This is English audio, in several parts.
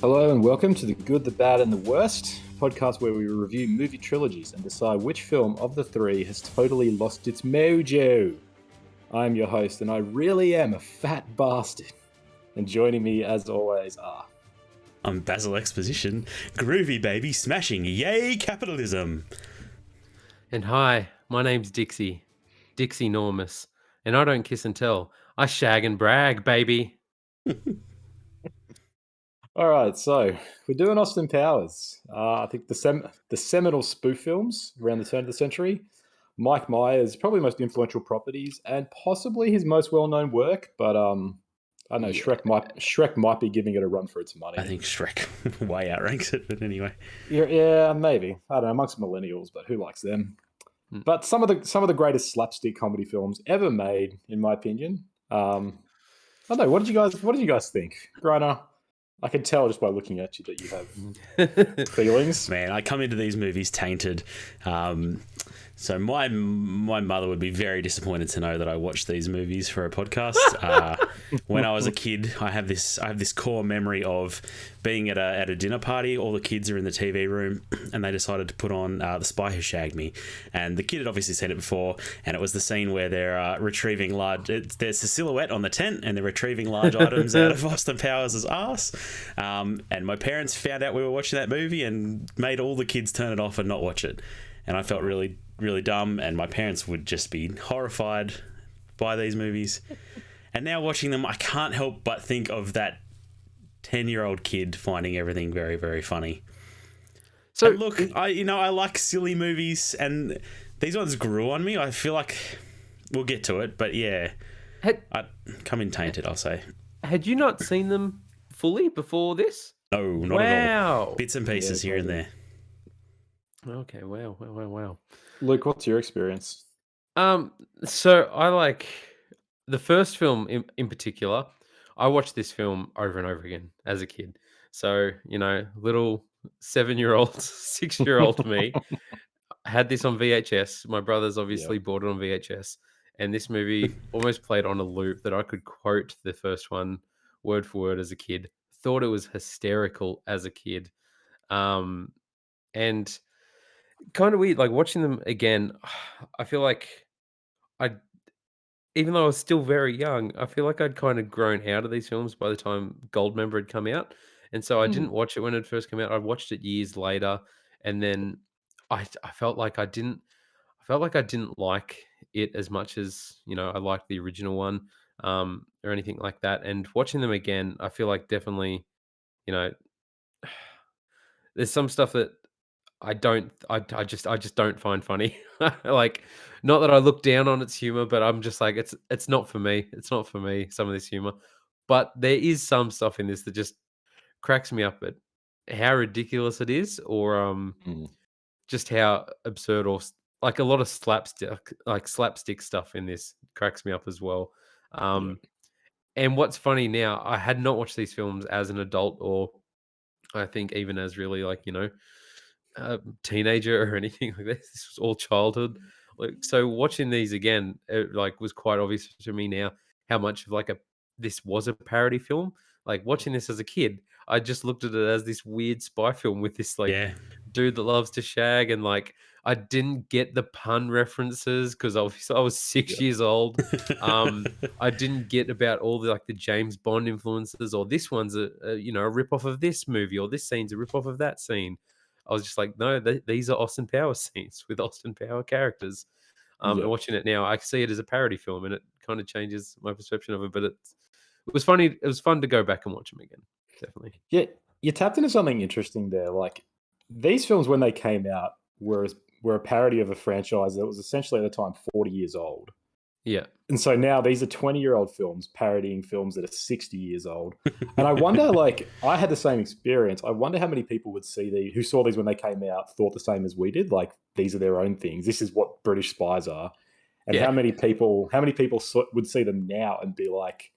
Hello and welcome to The Good, the Bad and the Worst, podcast where we review movie trilogies and decide which film of the three has totally lost its mojo. I'm your host and I really am a fat bastard. And joining me as always are... I'm Basil Exposition, groovy baby, smashing, yay capitalism. And hi, my name's Dixie Normus, and I don't kiss and tell, I shag and brag, baby. All right, so we're doing Austin Powers. I think the seminal spoof films around the turn of the century. Mike Myers' probably most influential properties and possibly his most well-known work, but I don't know, Shrek might be giving it a run for its money. I think Shrek way outranks it, but anyway. Yeah, maybe. I don't know, amongst millennials, but who likes them? But some of the greatest slapstick comedy films ever made, in my opinion. I don't know. What did you guys think, Griner? I can tell just by looking at you that you have feelings. Man, I come into these movies tainted. So my mother would be very disappointed to know that I watched these movies for a podcast. When I was a kid, I have this core memory of being at a dinner party. All the kids are in the TV room, and they decided to put on The Spy Who Shagged Me. And the kid had obviously seen it before, and it was the scene where they're retrieving large. There's a silhouette on the tent, and they're retrieving large items out of Austin Powers' ass. And my parents found out we were watching that movie and made all the kids turn it off and not watch it. And I felt really, really dumb, and my parents would just be horrified by these movies. And now watching them, I can't help but think of that 10-year-old kid finding everything very, very funny. So and look, I like silly movies, and these ones grew on me. I feel like we'll get to it, but yeah, I come in tainted, I'll say. Had you not seen them fully before this? No, not at all. Bits and pieces here and there. Okay, wow. Luke, what's your experience? So I like the first film in particular. I watched this film over and over again as a kid. So, little 7-year-old, 6-year-old me had this on VHS. My brothers obviously bought it on VHS. And this movie almost played on a loop that I could quote the first one word for word as a kid. Thought it was hysterical as a kid. And kind of weird, like watching them again, I feel like even though I was still very young, I feel like I'd kind of grown out of these films by the time Goldmember had come out. And so I didn't watch it when it first came out. I watched it years later. And then I felt like I didn't like it as much as, I liked the original one, or anything like that. And watching them again, I feel like definitely, there's some stuff that I just don't find funny. Like, not that I look down on its humor, but I'm just like, it's not for me. It's not for me, some of this humor. But there is some stuff in this that just cracks me up at how ridiculous it is, or just how absurd, or like a lot of slapstick stuff in this cracks me up as well. And what's funny now, I had not watched these films as an adult, or I think even as really teenager or anything like this. This was all childhood. So watching these again, it was quite obvious to me now how much of this was a parody film. Like watching this as a kid, I just looked at it as this weird spy film with this dude that loves to shag, and I didn't get the pun references because obviously I was 6 years old. I didn't get about all the James Bond influences, or this one's a rip off of this movie, or this scene's a rip off of that scene. I was just like, no, these are Austin Powers scenes with Austin Power characters. And watching it now, I see it as a parody film, and it kind of changes my perception of it. But it was funny. It was fun to go back and watch them again. Definitely. Yeah, you tapped into something interesting there. Like, these films, when they came out, were a parody of a franchise that was essentially at the time 40 years old. Yeah. And so now these are 20-year-old films parodying films that are 60 years old. And I wonder, I had the same experience. I wonder how many people would see who saw these when they came out, thought the same as we did. Like, these are their own things. This is what British spies are. And how many people would see them now and be like,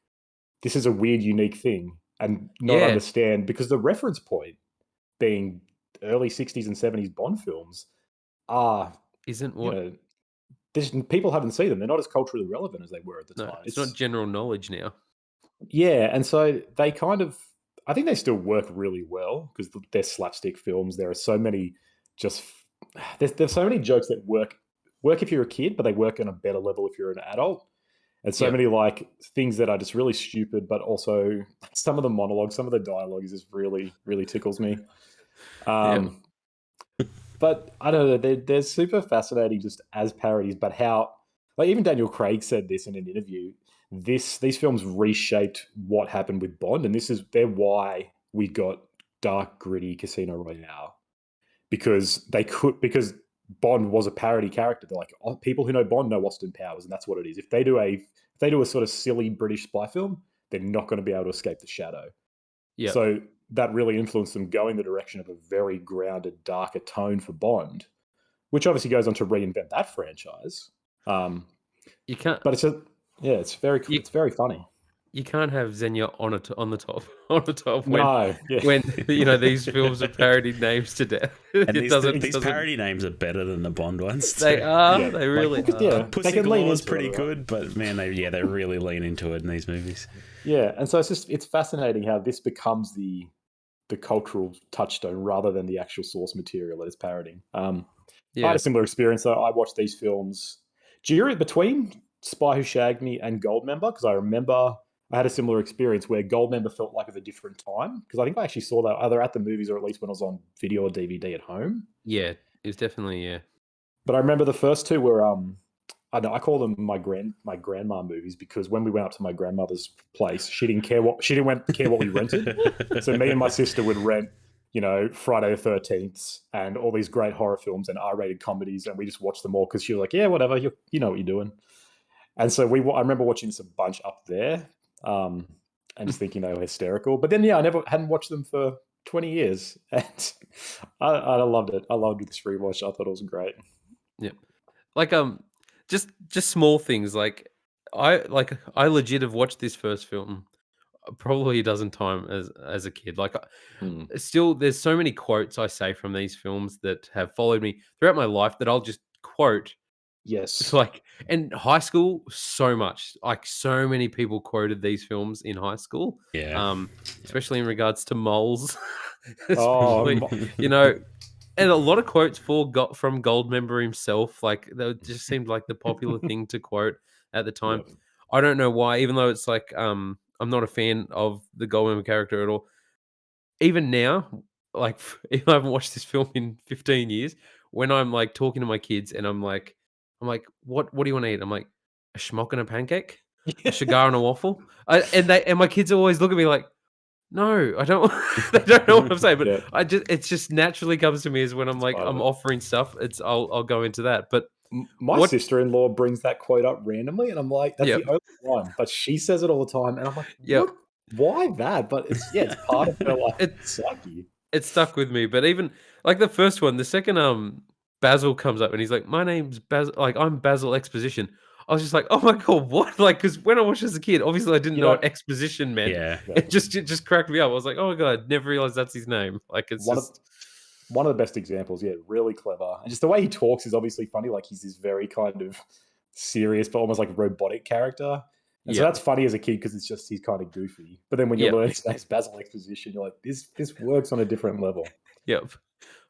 this is a weird, unique thing, and not understand, because the reference point being early 60s and 70s Bond films isn't what... people haven't seen them. They're not as culturally relevant as they were at the time. It's not general knowledge now. Yeah, and so they kind of, I think they still work really well because they're slapstick films. There are so many just there's so many jokes that work if you're a kid, but they work on a better level if you're an adult. And so Yeah. many like things that are just really stupid, but also some of the monologue, some of the dialogue is just really, really tickles me. Yeah. But I don't know, they're super fascinating just as parodies, but how, like even Daniel Craig said this in an interview, these films reshaped what happened with Bond, and they're why we got dark, gritty Casino Royale. Because Bond was a parody character. They're like, oh, people who know Bond know Austin Powers, and that's what it is. If they do a sort of silly British spy film, they're not going to be able to escape the shadow. Yeah. So that really influenced them going the direction of a very grounded, darker tone for Bond, which obviously goes on to reinvent that franchise. You can't. But it's very You, it's very funny. you can't have Xenia on on the top on the top No, yeah. when these films are parodied names to death. And It these doesn't. parody names are better than the Bond ones. They too. are. Yeah. They really Like, are. yeah. They Pussy can lean Galore is into pretty it, right? good, but man, they really lean into it in these movies. Yeah, and so it's fascinating how this becomes the cultural touchstone rather than the actual source material that it's parodying. I had Yeah. a similar experience. So I watched these films between Spy Who Shagged Me and Goldmember, because I remember I had a similar experience where Goldmember felt like of a different time, because I think I actually saw that either at the movies or at least when I was on video or DVD at home. Yeah. It's definitely But I remember the first two were I know I call them my grandma movies, because when we went up to my grandmother's place, she didn't care what we rented. So me and my sister would rent, Friday the 13th and all these great horror films and R-rated comedies, and we just watched them all because she was like, "Yeah, whatever, you know what you're doing." And so I remember watching this a bunch up there, and just thinking they were hysterical. But then, I hadn't watched them for 20 years, and I loved it. I loved this rewatch. I thought it was great. yeah. Like just small things. I legit have watched this first film probably a dozen times as a kid. Hmm. Still, there's so many quotes I say from these films that have followed me throughout my life that I'll just quote. It's Yes. like in high school, so much. Like so many people quoted these films in high school. Yeah. Especially in regards to moles. Oh, Especially, and a lot of quotes from Goldmember himself. Like that just seemed like the popular thing to quote at the time. yeah. I don't know why, even though it's like I'm not a fan of the Goldmember character at all. Even now, like if I haven't watched this film in 15 years, when I'm like talking to my kids and I'm like, what do you want to eat? I'm like, a schmock and a pancake, a cigar and a waffle. And my kids always look at me like, no, I don't. They don't know what I'm saying, but Yeah. it just naturally comes to me is when I'm like part of I'm it. offering stuff. I'll go into that, but My what? sister-in-law brings that quote up randomly, and I'm like, that's Yep, the only one. But she says it all the time, and I'm like, yep. what? Why that? But it's part of her like It psyche. it stuck with me. But even like the first one, the second Basil comes up and he's like, "My name's Basil. Like I'm Basil Exposition." I was just like, "Oh my god, what?" Like because when I watched as a kid, obviously I didn't You know know, what exposition meant. Yeah. yeah, It just cracked me up. I was like, "Oh my god, never realized that's his name." Like it's one of just one of the best examples. Yeah, really clever, and just the way he talks is obviously funny. Like he's this very kind of serious, but almost like robotic character. And so yeah, that's funny as a kid because it's just he's kind of goofy. But then when you yeah, learn his name's Basil Exposition, you're like, this works on a different level. yep,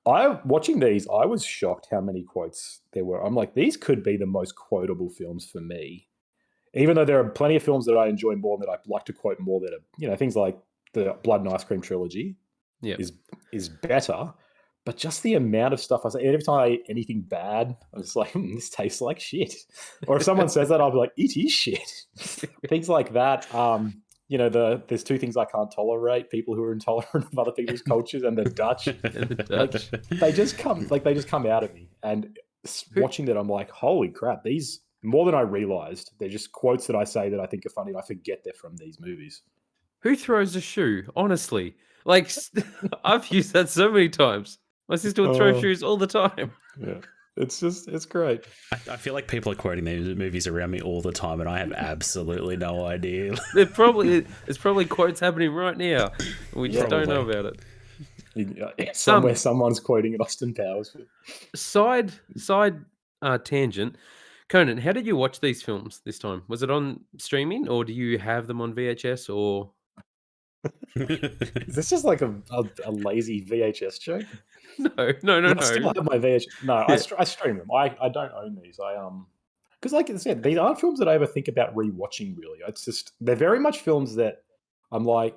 Watching these, I was shocked how many quotes there were. I'm like, these could be the most quotable films for me. Even though there are plenty of films that I enjoy more and that I like to quote more that are, things like the Blood and Ice Cream trilogy yep. is better. But just the amount of stuff I say, every time I eat anything bad, I'm just like, this tastes like shit. Or if someone says that, I'll be like, it is shit. Things like that. There's two things I can't tolerate: people who are intolerant of other people's cultures and the Dutch. And the Like Dutch. they just come out of me. And watching that, I'm like, holy crap! These more than I realized. They're just quotes that I say that I think are funny, and I forget they're from these movies. Who throws a shoe? Honestly, like I've used that so many times. My sister would throw Oh, shoes all the time. yeah. It's great. I feel like people are quoting these movies around me all the time, and I have absolutely no idea. It's probably quotes happening right now. We just don't know about it. Somewhere someone's quoting an Austin Powers film. Side tangent. Conan, how did you watch these films this time? Was it on streaming or do you have them on VHS or? Is this just like a lazy VHS joke? No. 'Cause I still have my VHS. No, I Yeah. stream them. I don't own these. Because like I said, these aren't films that I ever think about rewatching. Really, it's just they're very much films that I'm like.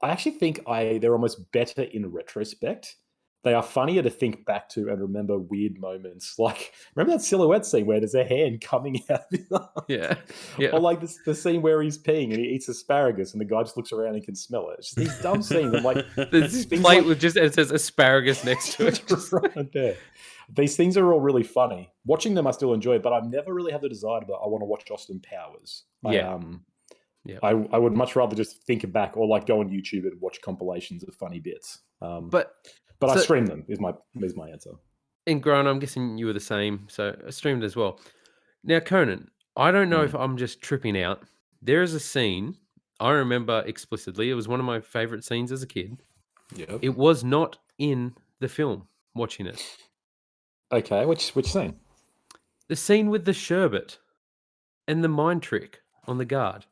I actually think they're almost better in retrospect. They are funnier to think back to and remember weird moments. Like, remember that Silhouette scene where there's a hand coming out of his arm? Yeah. Or Yeah. like the scene where he's peeing and he eats asparagus and the guy just looks around and can smell it. It's just these dumb scenes. I'm like, There's this things plate like with just it says asparagus next to it. Just right there. These things are all really funny. Watching them, I still enjoy, but I've never really had the desire to. I want to watch Austin Powers. Yeah. Yeah. I would much rather just think back or like go on YouTube and watch compilations of funny bits. But I so- stream them is my answer. And Grant, I'm guessing you were the same, so I streamed as well. Now, Conan, I don't know if I'm just tripping out. There is a scene I remember explicitly. It was one of my favorite scenes as a kid. Yep. It was not in the film. Watching it, Okay, which scene? the scene with the sherbet and the mind trick on the guard.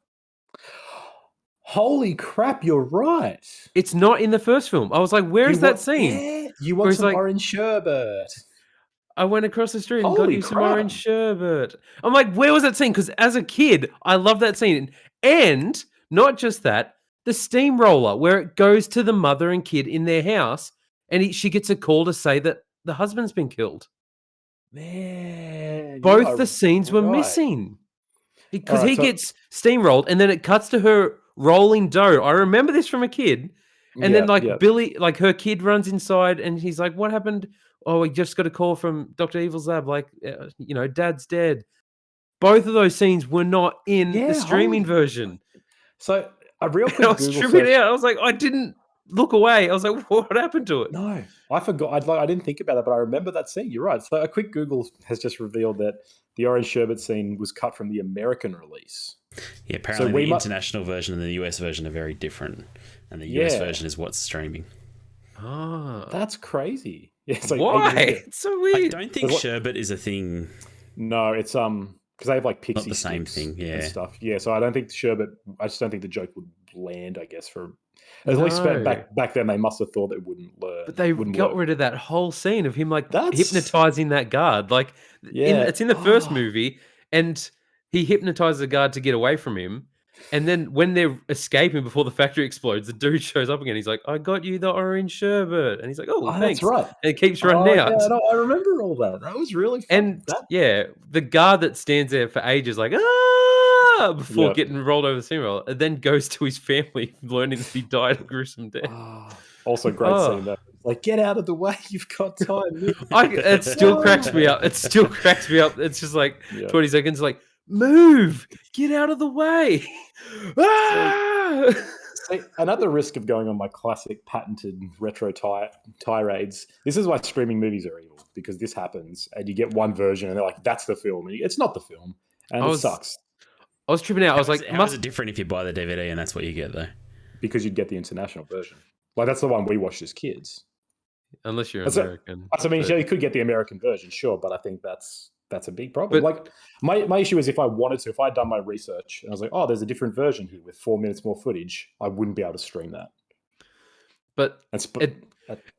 Holy crap! You're right. It's not in the first film. I was like, "Where is that scene?" Yeah, you Where want he's some like- orange sherbet? I went across the street and got Holy you some crap. orange sherbet. I'm like, where was that scene? Because as a kid, I love that scene. And not just that, the steamroller where it goes to the mother and kid in their house and she gets a call to say that the husband's been killed. Man, you Both are the scenes were right. missing. Because Alright, he so- gets steamrolled and then it cuts to her rolling dough. I remember this from a kid. And then like yeah. Billy, like her kid runs inside and he's like, what happened? Oh, we just got a call from Dr. Evil's lab. Like, dad's dead. Both of those scenes were not in Yeah, the streaming holy- version. So a real And quick I was Google tripping search. out. I was like, I didn't look away. I was like, what happened to it? No, I forgot. I didn't think about that, but I remember that scene. You're right. So a quick Google has just revealed that the orange sherbet scene was cut from the American release. Yeah, apparently we the mu- international version and the US version are very different, and the US Yeah. version is what's streaming. Ah, That's crazy. Yeah, it's like why? 8 years. It's so I weird. don't think sherbet is a thing. No, it's because they have like pixie Not the same sticks thing, yeah. and stuff. Yeah, so I don't think sherbet. I just don't think the joke would land. I guess for at least No. back then they must have thought it wouldn't learn. But they wouldn't got work. rid of that whole scene of him like That's- hypnotizing that guard. Like, Yeah. it's in the first Oh. movie, and he hypnotizes the guard to get away from him. And then when they're escaping before the factory explodes, the dude shows up again. He's like, "I got you the orange sherbet," and he's like, "Oh, Oh, thanks." that's right. And it keeps running out. Yeah, no, I remember all that. That was really fun. And That- yeah, the guard that stands there for ages, like ah, before Yep. getting rolled over the steamroller, and then goes to his family, learning that he died a gruesome death. also great Oh. scene though. Like, get out of the way, you've got time. It still cracks me up. It still cracks me up. It's just like Yeah. 20 seconds, like move, get out of the way. Ah! See, another risk of going on my classic patented retro tirades. This is why streaming movies are evil, because this happens and you get one version and they're like, that's the film. And it's not the film. And it sucks I was tripping out. I was like, how is it different if you buy the DVD and that's what you get though? because you'd get the international version. Like, that's the one we watched as kids. unless you're That's a- American. I mean, but- yeah, you could get the American version, sure, but I think that's a big problem. But- like, my issue is if I'd done my research and I was like, oh, there's a different version here with 4 minutes more footage, I wouldn't be able to stream that. but That's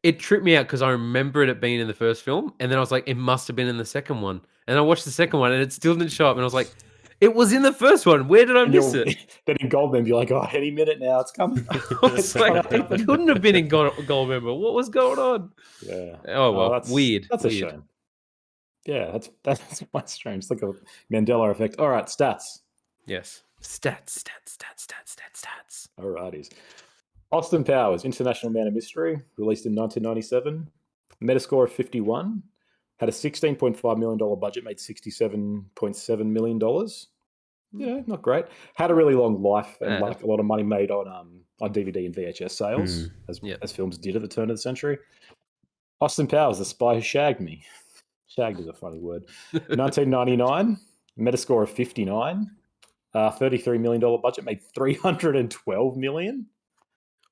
it tripped me out because I remembered it being in the first film, and then I was like, it must have been in the second one. And I watched the second one, and it still didn't show up. And I was like, it was in the first one. Where did I and miss it? then in Goldman, you're like, oh, any minute now, it's coming. I was like, it couldn't have been in Goldmember. What was going on? Yeah. Oh well, weird. That's weird. a shame. Yeah, that's quite strange. It's like a Mandela effect. All right, stats. Yes. Stats. Alrighties. Austin Powers, International Man of Mystery, released in 1997. Metascore of 51. Had a $16.5 million budget, made $67.7 million. Yeah, not great. Had a really long life and like a lot of money made on DVD and VHS sales, as films did at the turn of the century. Austin Powers, The Spy Who Shagged Me. Shagged is a funny word. 1999, Metascore of 59. $33 million budget, made $312 million.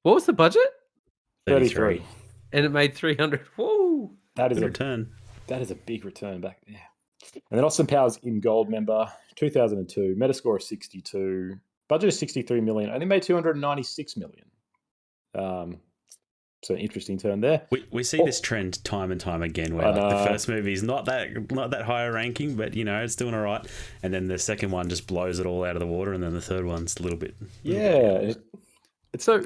What was the budget? 33. And it made 300. Whoa. That is Good a return. That is a big return back there. And then Austin Powers in Gold member, 2002, Metascore of 62, budget of 63 million, only made 296 million. So interesting turn there. We see this trend time and time again, where like the first movie is not that higher ranking, but it's doing all right, and then the second one just blows it all out of the water, and then the third one's a little bit. Yeah. So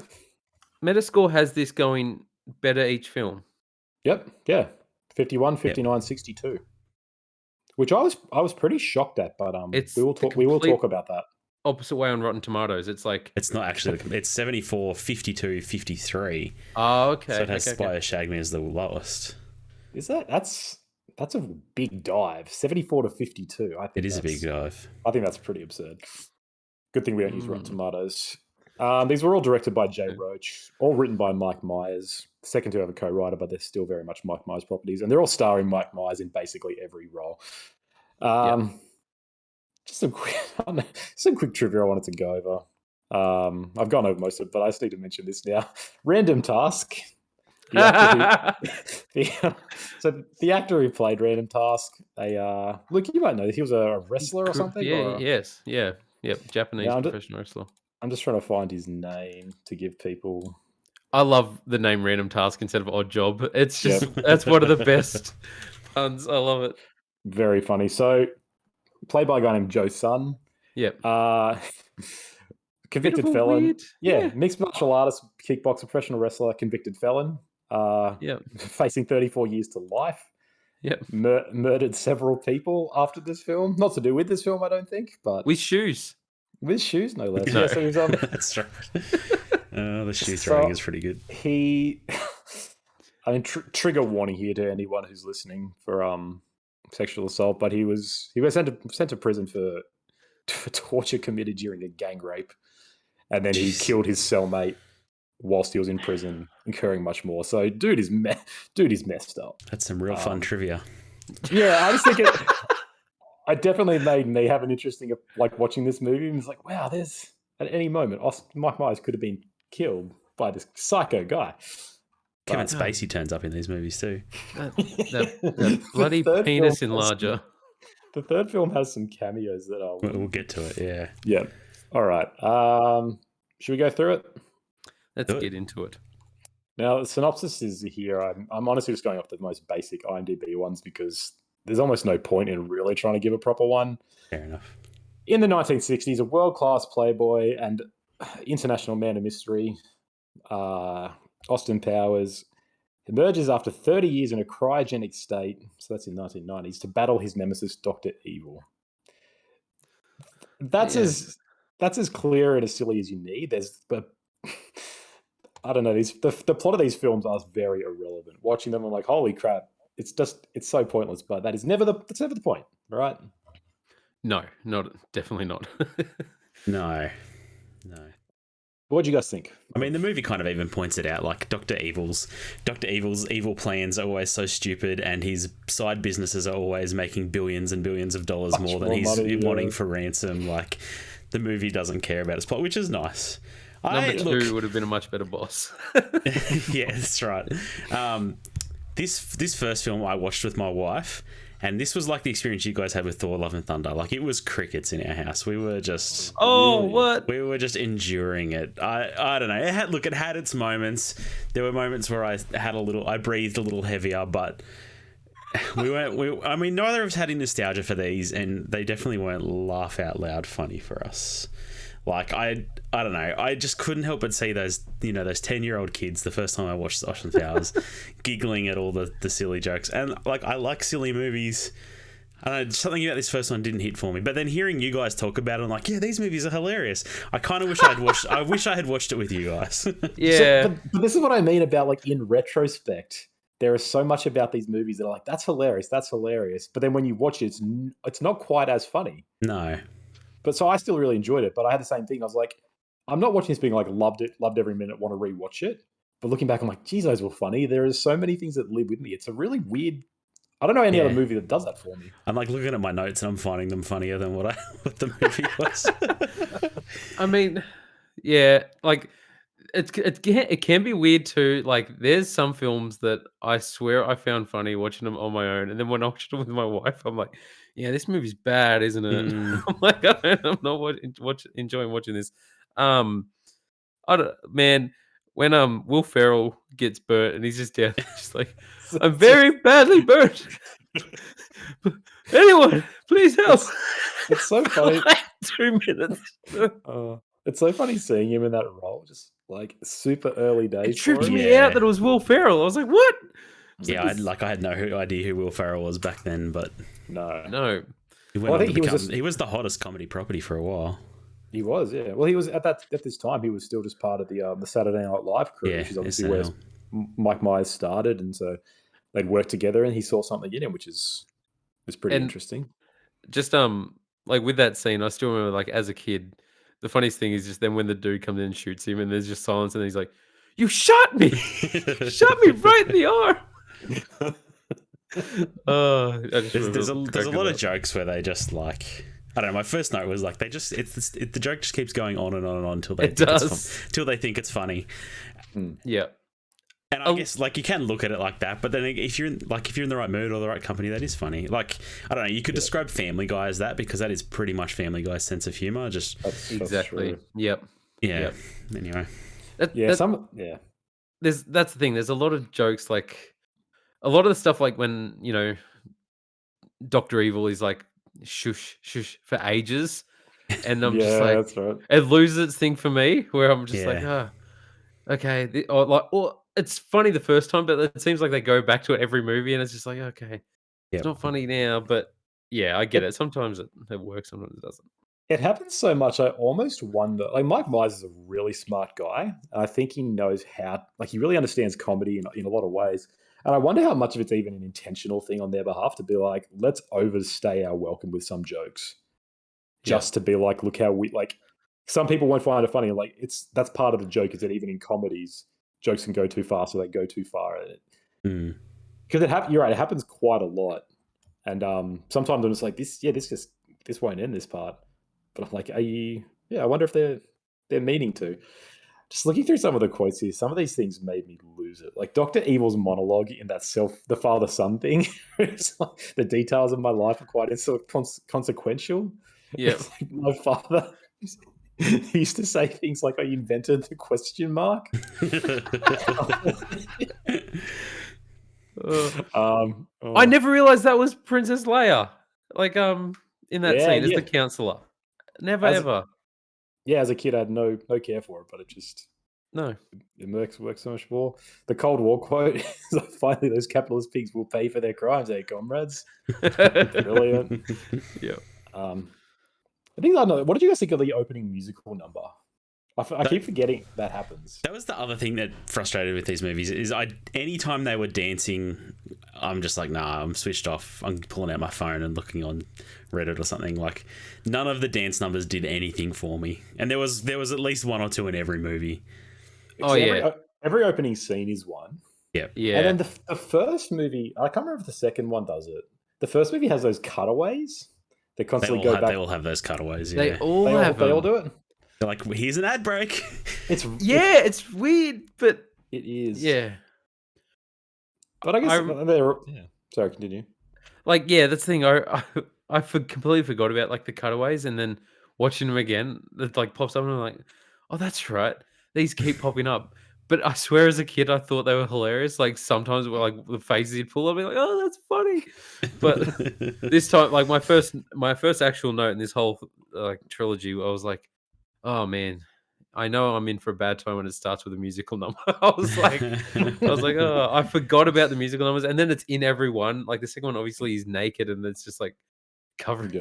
Metascore has this going better each film. Yep. Yeah. 51, 59, 62. Which I was pretty shocked at, but we will talk about that. Opposite way on Rotten Tomatoes. It's like it's not actually it's 74, 52, 53. Oh, okay. So it has Spy Shagged Me as the lowest. Is that's a big dive. 74 to 52. I think it is a big dive. I think that's pretty absurd. Good thing we don't use Rotten Tomatoes. These were all directed by Jay Roach, all written by Mike Myers. Second to have a co-writer, but they're still very much Mike Myers properties, and they're all starring Mike Myers in basically every role. Just some quick trivia I wanted to go over. I've gone over most of it, but I just need to mention this now. Random Task. So the actor who played Random Task, Luke, you might know he was a wrestler or something. Japanese professional wrestler. I'm just trying to find his name to give people. I love the name Random Task instead of Odd Job. It's just that's one of the best puns. I love it. Very funny. So, played by a guy named Joe Sun. Yep. Convicted felon. Mixed martial artist, kickboxer, professional wrestler, convicted felon. Facing 34 years to life. Yep. Murdered several people after this film. Not to do with this film, I don't think, but with shoes. With shoes, no less. No. Yeah, so he was That's right. The shoe throwing is pretty good. Trigger warning here to anyone who's listening for sexual assault, but he was sent to prison for torture committed during a gang rape, and then he killed his cellmate whilst he was in prison, incurring much more. So, dude is messed up. That's some real fun trivia. Yeah, I was thinking. It definitely made me have an interesting, like, watching this movie. And it's like, wow, there's at any moment, Mike Myers could have been killed by this psycho guy. Kevin Spacey turns up in these movies too. That bloody penis enlarger. The third film has some cameos that are. We'll get to it. Yeah. Yeah. All right. Should we go through it? Let's get into it. Now, the synopsis is here. I'm honestly just going off the most basic IMDb ones because there's almost no point in really trying to give a proper one. Fair enough. In the 1960s, a world-class playboy and international man of mystery, Austin Powers, emerges after 30 years in a cryogenic state, so that's in 1990s, to battle his nemesis, Dr. Evil. That's as clear and as silly as you need. I don't know. The plot of these films are very irrelevant. Watching them, I'm like, holy crap! It's so pointless. But that's never the point, right? No, definitely not. No. What do you guys think? I mean, the movie kind of even points it out. Like Dr. Evil's evil plans are always so stupid, and his side businesses are always making billions and billions of dollars more than he's wanting for ransom. Like the movie doesn't care about its plot, which is nice. Number two would have been a much better boss. Yeah, that's right. This first film I watched with my wife, and this was like the experience you guys had with Thor: Love and Thunder. Like it was crickets in our house. We were just we were just enduring it. I don't know. It had its moments. There were moments where I breathed a little heavier, but I mean, neither of us had any nostalgia for these, and they definitely weren't laugh out loud funny for us. Like I don't know. I just couldn't help but see those 10-year-old kids the first time I watched Austin Powers giggling at all the silly jokes. And like I like silly movies. I don't know, something about this first one didn't hit for me. But then hearing you guys talk about it, I'm like, yeah, these movies are hilarious. I kind of wish I wish I had watched it with you guys. Yeah. But this is what I mean about, like, in retrospect, there is so much about these movies that are like, that's hilarious. But then when you watch it, it's not quite as funny. No. But so I still really enjoyed it. But I had the same thing. I was like, I'm not watching this being like, loved every minute, want to rewatch it. But looking back, I'm like, geez, those were funny. There is so many things that live with me. It's a really weird. I don't know any other movie that does that for me. I'm like looking at my notes and I'm finding them funnier than what the movie was. I mean, yeah, like it can be weird too. Like there's some films that I swear I found funny watching them on my own, and then when I watched them with my wife, I'm like, yeah, this movie's bad, isn't it? I'm like, I'm not enjoying watching this. I don't, man. when Will Ferrell gets burnt and he's just down, just like, I'm very badly burnt. Anyone, please help. It's so funny. Like 2 minutes. It's so funny seeing him in that role, just like super early It days. tripped for him. me out that it was Will Ferrell. I was like, what? Yeah, I had no idea who Will Ferrell was back then, but No. he went on to become, he was the hottest comedy property for a while. He was, yeah. Well, he was at this time. He was still just part of the Saturday Night Live crew, which is obviously where Mike Myers started, and so they'd worked together. And he saw something in him, which was pretty interesting. Just like with that scene, I still remember, like, as a kid, the funniest thing is just then when the dude comes in and shoots him, and there's just silence, and he's like, "You shot me! Shot me right in the arm!" There's a lot of jokes where they just like, I don't know. My first note was like the joke just keeps going on and on and on until they think it's funny. Yeah. And I guess like you can look at it like that, but then if you're in the right mood or the right company, that is funny. Like, I don't know, you could describe Family Guy as that, because that is pretty much Family Guy's sense of humor. Just exactly. Yep. Yeah. Yep. Anyway. That's the thing. There's a lot of jokes, like a lot of the stuff, like when, you know, Dr. Evil is like shush shush for ages, and I'm just like, that's right. it loses its thing for me, where I'm just like, okay, or it's funny the first time, but it seems like they go back to it every movie, and it's just like, okay, it's not funny now, but yeah, I get it. Sometimes it works, sometimes it doesn't. It happens so much. I almost wonder. Like, Mike Myers is a really smart guy, and I think he knows how. Like, he really understands comedy in a lot of ways. And I wonder how much of it's even an intentional thing on their behalf to be like, let's overstay our welcome with some jokes, just to be like, look how we like. Some people won't find it funny. Like, that's part of the joke, is that even in comedies, jokes can go too far, so they go too far at it. Because you're right, it happens quite a lot. And sometimes I'm just like, this won't end this part. But I'm like, I wonder if they're meaning to. Just looking through some of the quotes here, some of these things made me lose it. Like Dr. Evil's monologue in that the father-son thing. It's like, the details of my life are quite consequential. Yeah. It's like, my father, he used to say things like, I invented the question mark. I never realized that was Princess Leia. Like, in that scene as the counselor. Never ever. As a kid, I had no care for it, but it works so much more. The Cold War quote is like, finally, those capitalist pigs will pay for their crimes, comrades. Brilliant. Yeah. I think I know. What did you guys think of the opening musical number? I keep forgetting that happens. That was the other thing that frustrated with these movies is anytime they were dancing, I'm just like, nah, I'm switched off. I'm pulling out my phone and looking on Reddit or something. Like, none of the dance numbers did anything for me. And there was at least one or two in every movie. Every opening scene is one. Yeah. And then the first movie, I can't remember if the second one does it. The first movie has those cutaways. They constantly go back. They all have those cutaways. Yeah. They all do it. They're like, here's an ad break. It's weird, but it is. Yeah. But I guess sorry, continue. Like, that's the thing. I completely forgot about like the cutaways, and then watching them again, it like pops up, and I'm like, oh, that's right. These keep popping up. But I swear, as a kid, I thought they were hilarious. Like sometimes, like the faces he'd pull, I'd be like, "Oh, that's funny." But this time, like my first actual note in this whole like trilogy, I was like, "Oh man, I know I'm in for a bad time when it starts with a musical number." I was like, "Oh, I forgot about the musical numbers." And then it's in every one. Like the second one, obviously, he's naked, and it's just like covered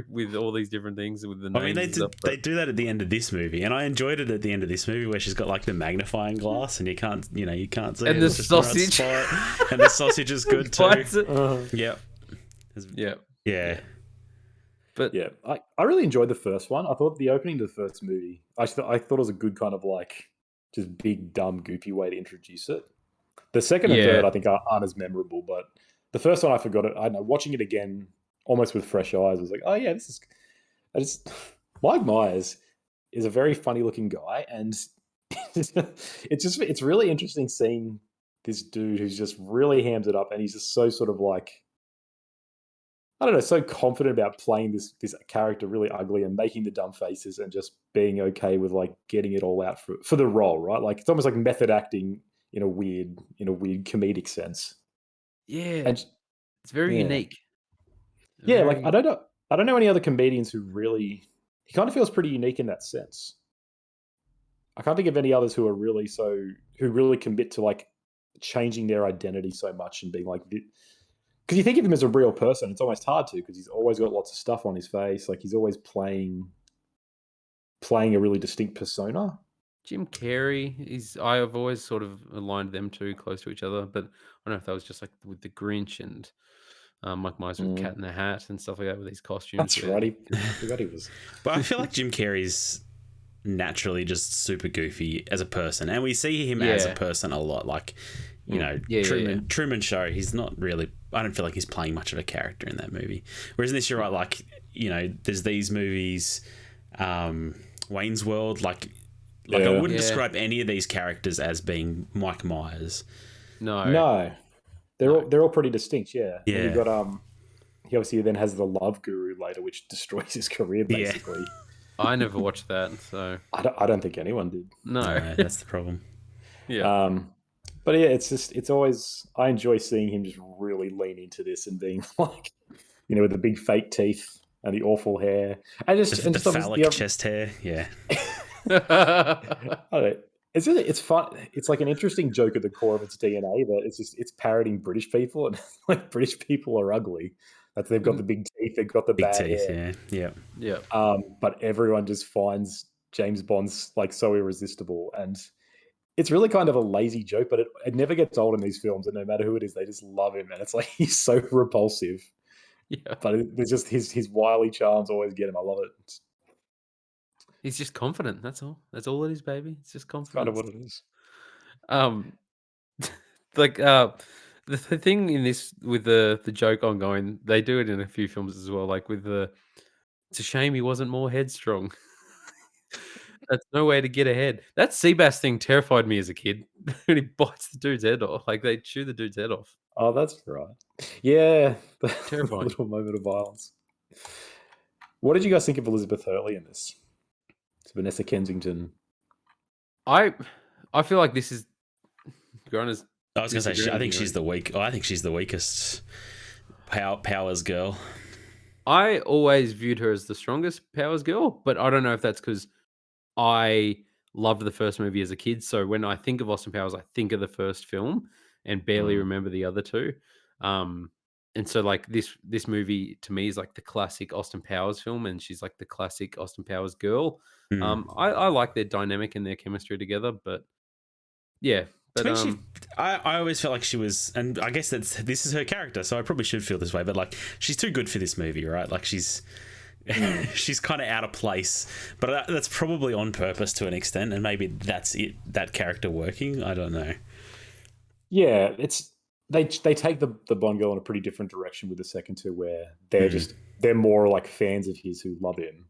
with all these different things with the names. I mean, they do that at the end of this movie, and I enjoyed it at the end of this movie where she's got like the magnifying glass, and you can't see. And the sausage, and the sausage is good too. Yeah. But I really enjoyed the first one. I thought the opening to the first movie, I thought it was a good kind of like just big, dumb, goofy way to introduce it. The second and third, I think, aren't as memorable, but the first one, I forgot it. I know, watching it again, almost with fresh eyes, I was like, oh yeah, Mike Myers is a very funny looking guy, and it's really interesting seeing this dude who's just really hams it up, and he's just so sort of like, I don't know, so confident about playing this character really ugly and making the dumb faces and just being okay with like getting it all out for the role, right? Like it's almost like method acting in a weird comedic sense. Yeah, And it's very yeah. unique. Yeah, like Very. I don't know any other comedians who really he kind of feels pretty unique in that sense. I can't think of any others who are really who really commit to like changing their identity so much and being like because you think of him as a real person, it's almost hard to because he's always got lots of stuff on his face. Like he's always playing a really distinct persona. Jim Carrey is. I've always sort of aligned them two close to each other, but I don't know if that was just like with the Grinch and Mike Myers with Cat Mm, in the Hat and stuff like that with these costumes. that's right. I forgot he was. But I feel like Jim Carrey's naturally just super goofy as a person, and we see him as a Yeah, person a lot. Like, yeah. Truman Show. He's not really. I don't feel like he's playing much of a character in that movie. Whereas in this, you're right. Like, there's these movies, Wayne's World. Like I Yeah. wouldn't Yeah. describe any of these characters as being Mike Myers. No, No, no. they're all pretty distinct. Yeah. And then you've Yeah, got he obviously then has the love guru later, which destroys his career yeah. basically. I never watched that, so I don't think anyone did. no. No, that's the problem. Yeah. But yeah, it's always I enjoy seeing him just really lean into this and being like, with the big fake teeth and the awful hair, and The, just the obviously phallic chest hair. Yeah, I don't know. It's fun. It's like an interesting joke at the core of its DNA that it's parodying British people and like British people are ugly. That they've got the big teeth, they've got the big bad teeth. hair. Yeah, yeah. Yeah. But everyone just finds James Bond's like so irresistible, and it's really kind of a lazy joke, but it never gets old in these films, and no matter who it is, they just love him, and it's like he's so repulsive, Yeah. but there's just his wily charms always get him. I love it. He's just confident. That's all. That's all it is, baby. It's just It's kind of confidence. what it is. Um, like the thing in this with the joke ongoing, they do it in a few films as well. Like with the, it's a shame he wasn't more headstrong. That's no way to get ahead. That Seabass thing terrified me as a kid. When he bites the dude's head off, like they chew the dude's head off. Oh, that's right. Yeah, the Terrifying. little moment of violence. What did you guys think of Elizabeth Hurley in this? It's Vanessa Kensington. I feel like this is Grona's I was gonna say, I disagreeing think here. she's the weak. Oh, I think she's the weakest Powers girl. I always viewed her as the strongest Powers girl, but I don't know if that's because I loved the first movie as a kid. So when I think of Austin Powers, I think of the first film and barely Mm, remember the other two. Um, and so like this movie to me is like the classic Austin Powers film, and she's like the classic Austin Powers girl. Hmm. I like their dynamic and their chemistry together, but yeah, To but me, I always felt like she was, and I guess this is her character, so I probably should feel this way. But like, she's too good for this movie, right? Like she's she's kind of out of place, but that's probably on purpose to an extent, and maybe that's it. That character working, I don't know. yeah, they take the Bond girl in a pretty different direction with the second two, where Hmm. they're more like fans of his who love him,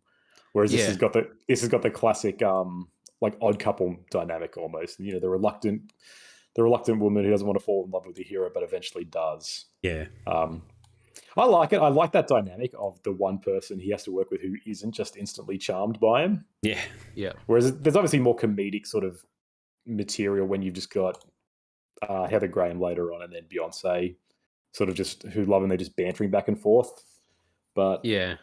whereas yeah, this has got the classic like odd couple dynamic almost. The reluctant woman who doesn't want to fall in love with the hero but eventually does. Yeah, Um, I like it. I like that dynamic of the one person he has to work with who isn't just instantly charmed by him. yeah, yeah, Whereas there's obviously more comedic sort of material when you've just got Heather Graham later on and then Beyonce sort of just who love and they're just bantering back and forth. But yeah.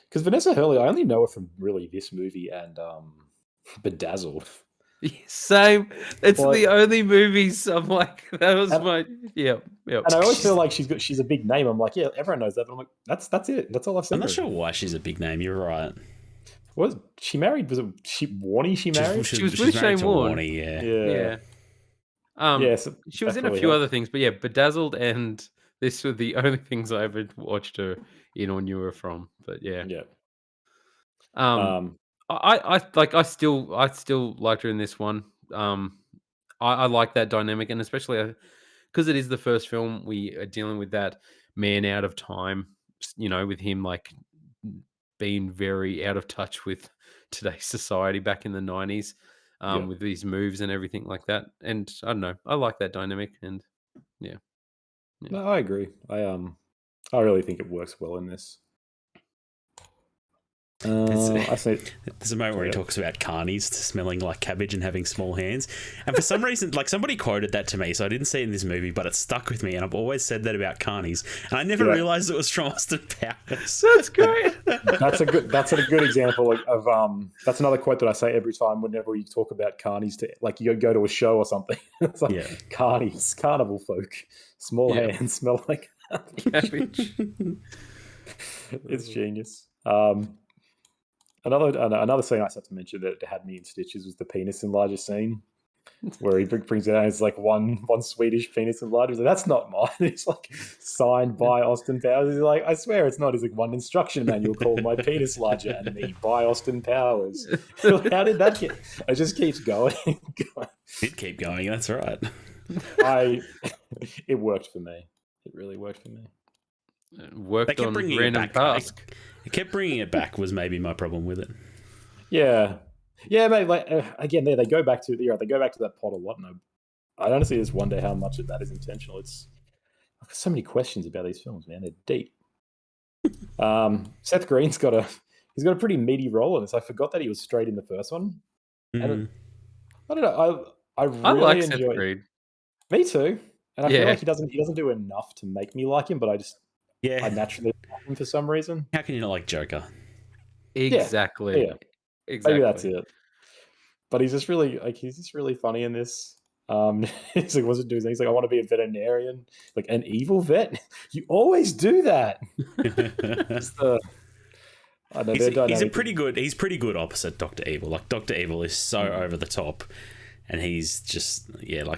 because Vanessa Hurley, I only know her from really this movie and Bedazzled. Same. It's Like, the only movies I'm like, that was and, my, yep. and I always feel like she's a big name. I'm like, yeah, everyone knows that. But I'm like, that's it. That's all I've I'm seen. not her sure in. why she's a big name. You're right. Was she married? Was it Warnie? She married? She was She's with married Shane to Warne. Warnie, yeah. Yeah. Yeah. So She was that in a probably few helped. other things, but yeah, Bedazzled and this were the only things I ever watched her in or knew her from. But yeah. Yeah. Um, Um, I still liked her in this one. I like that dynamic, and especially because it is the first film we are dealing with that man out of time. With him like being very out of touch with today's society back in the 90s, yeah. with these moves and everything like that. And I don't know, I like that dynamic, and yeah, yeah, No, I agree. I really think it works well in this. I say There's a moment where he talks about carnies smelling like cabbage and having small hands. And for some reason, like somebody quoted that to me, so I didn't see it in this movie, but it stuck with me. And I've always said that about carnies. And I never realized it was from Austin Powers. That's great. that's a good example of that's another quote that I say every time whenever you talk about carnies, to like you go to a show or something. It's like carnies, carnival folk, small hands smell like cabbage. It's genius. Another scene I just have to mention that had me in stitches was the penis enlarger scene, where he brings it out. It's like one Swedish penis enlarger. He's like, that's not mine. It's like signed by Austin Powers. He's like, I swear it's not. He's like, one instruction manual called my penis larger and me by Austin Powers. How did that get? It just keeps going. It keep going. That's right. It worked for me. It really worked for me. Worked on random task. It kept bringing it back was maybe my problem with it. Yeah, mate. Like again, they go back to that pot of what? And I honestly just wonder how much of that is intentional. I've got so many questions about these films, man. They're deep. Seth Green's got a pretty meaty role in this. I forgot that he was straight in the first one. And I don't know. I really like enjoy Seth Green. Me too. And I feel like he doesn't do enough to make me like him, but I naturally like him for some reason. How can you not like Joker? Exactly. Yeah. Exactly. Maybe that's it. But he's just really funny in this. He's like, what's it do? He's like, I want to be a veterinarian, like an evil vet. You always do that. He's pretty good opposite Dr. Evil. Like Dr. Evil is so over the top. And he's just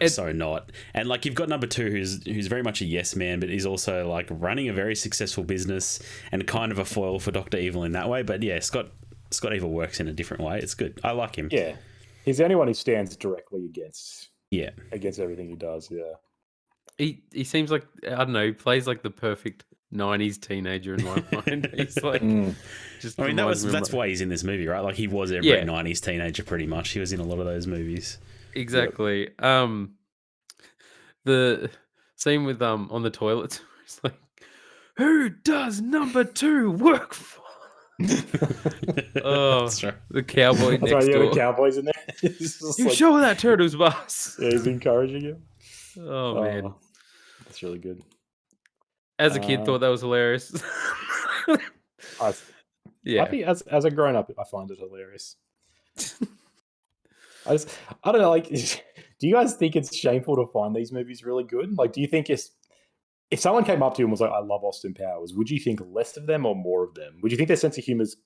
so not. And like you've got number two who's very much a yes man, but he's also like running a very successful business and kind of a foil for Dr. Evil in that way. But yeah, Scott Evil works in a different way. It's good. I like him. Yeah. He's the only one who stands directly against everything he does, He seems like, I don't know, he plays like the perfect 90s teenager in my mind. He's like just I mean that's why he's in this movie, right? Like he was every 90s teenager pretty much. He was in a lot of those movies. Exactly. The scene with on the toilets, it's like, who does number 2 work for? That's right. The cowboy next door. The cowboy's in there. You show that turtle's boss. Yeah, he's encouraging him. Oh man, that's really good. As a kid, thought that was hilarious. I think as a grown up, I find it hilarious. I don't know. Like, do you guys think it's shameful to find these movies really good? Like, do you think if someone came up to you and was like, "I love Austin Powers," would you think less of them or more of them? Would you think their sense of humor is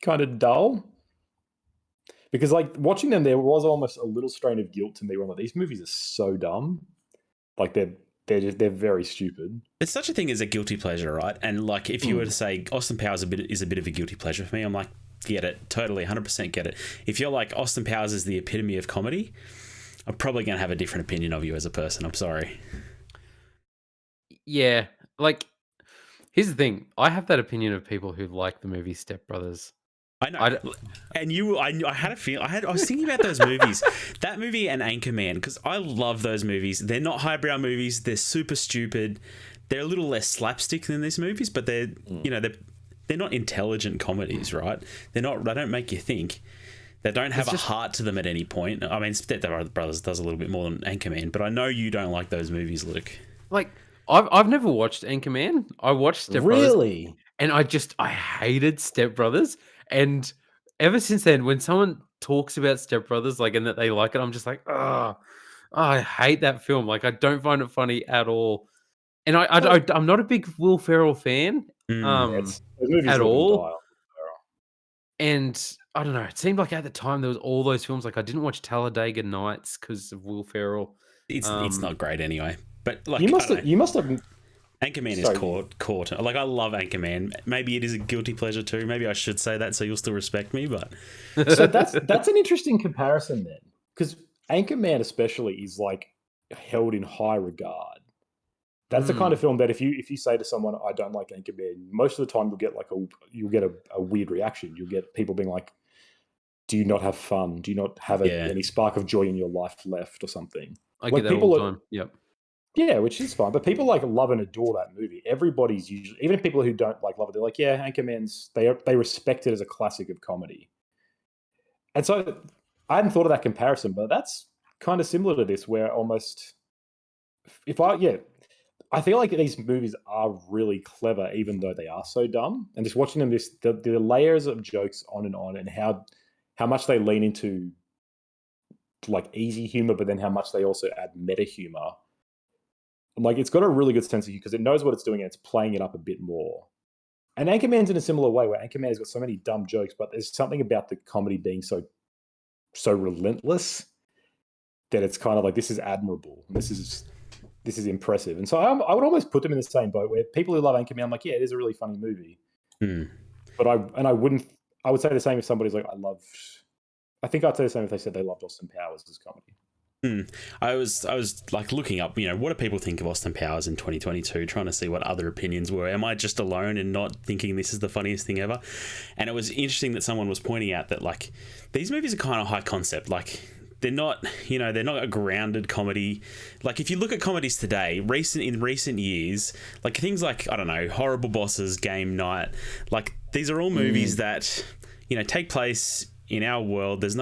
kind of dull? Because like watching them, there was almost a little strain of guilt to me. Where I'm like, these movies are so dumb. Like they're very stupid. It's such a thing as a guilty pleasure, right? And like if you were to say Austin Powers is a bit of a guilty pleasure for me, I'm like, get it, totally, 100% get it. If you're like Austin Powers is the epitome of comedy, I'm probably going to have a different opinion of you as a person. I'm sorry. Yeah, like here's the thing. I have that opinion of people who like the movie Step Brothers. I know, I had a feel. I was thinking about those movies, that movie and Anchorman, because I love those movies. They're not highbrow movies. They're super stupid. They're a little less slapstick than these movies, but they're not intelligent comedies, right? They don't make you think. They don't have a heart to them at any point. I mean, Step Brothers does a little bit more than Anchorman, but I know you don't like those movies, Luke. Like I've never watched Anchorman. I watched Step Brothers. Really? And I hated Step Brothers. And ever since then, when someone talks about Step Brothers, like, and that they like it, I'm just like, I hate that film. Like, I don't find it funny at all. And I'm not a big Will Ferrell fan at all. And I don't know. It seemed like at the time there was all those films. Like, I didn't watch Talladega Nights because of Will Ferrell. It's not great anyway. But like, you must have. Anchorman is caught. Like, I love Anchorman. Maybe it is a guilty pleasure too. Maybe I should say that so you'll still respect me. But so that's an interesting comparison then, because Anchorman especially is like held in high regard. That's the kind of film that if you say to someone, "I don't like Anchorman," most of the time you'll get a weird reaction. You'll get people being like, "Do you not have fun? Do you not have any spark of joy in your life left, or something?" I get that all the time. Yep. Yeah, which is fine. But people like love and adore that movie. Everybody's usually, even people who don't like love it, they're like, yeah, Anchorman's, they respect it as a classic of comedy. And so I hadn't thought of that comparison, but that's kind of similar to this, where almost, I feel like these movies are really clever, even though they are so dumb. And just watching them, the layers of jokes on, and how much they lean into like easy humor, but then how much they also add meta humor. Like, it's got a really good sense of you because it knows what it's doing and it's playing it up a bit more. And Anchorman's in a similar way, where Anchorman has got so many dumb jokes, but there's something about the comedy being so relentless that it's kind of like, this is admirable. This is impressive. And so I would almost put them in the same boat, where people who love Anchorman, I'm like, yeah, it is a really funny movie. But I would say the same if somebody's like, I think I'd say the same if they said they loved Austin Powers as comedy. I was like looking up, what do people think of Austin Powers in 2022, trying to see what other opinions were. Am I just alone in not thinking this is the funniest thing ever? And it was interesting that someone was pointing out that like these movies are kind of high concept. Like they're not a grounded comedy. Like if you look at comedies today, in recent years, like things like, I don't know, Horrible Bosses, Game Night, like these are all movies that, take place in our world. There's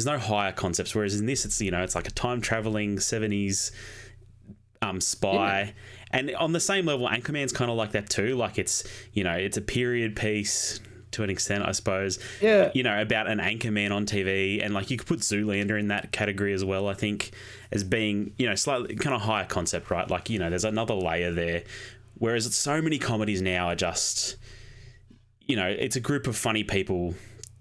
no higher concepts, whereas in this, it's like a time traveling 70s spy, and on the same level, Anchorman's kind of like that too. Like it's a period piece to an extent, I suppose. Yeah. About an Anchorman on TV, and like you could put Zoolander in that category as well. I think as being slightly kind of higher concept, right? Like there's another layer there, whereas so many comedies now are just it's a group of funny people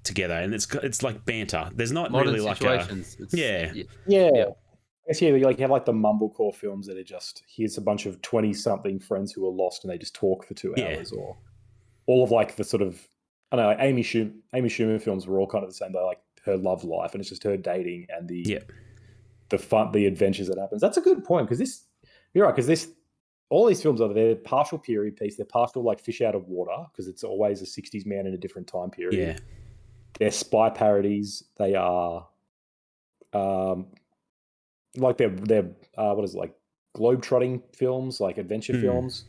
together, and it's like banter. There's not Modern really situations. like a Yeah. I guess, you have like the mumblecore films that are just, here's a bunch of 20-something friends who are lost and they just talk for 2 hours, or all of like the sort of, I don't know, like Amy Schumer films were all kind of the same. They're like her love life, and it's just her dating and the fun, the adventures that happens. That's a good point, because you're right, because all these films they're partial period piece, they're partial like fish out of water, because it's always a 60s man in a different time period. Yeah. They're spy parodies. They are, like they're what is it, like globe-trotting films, like adventure films.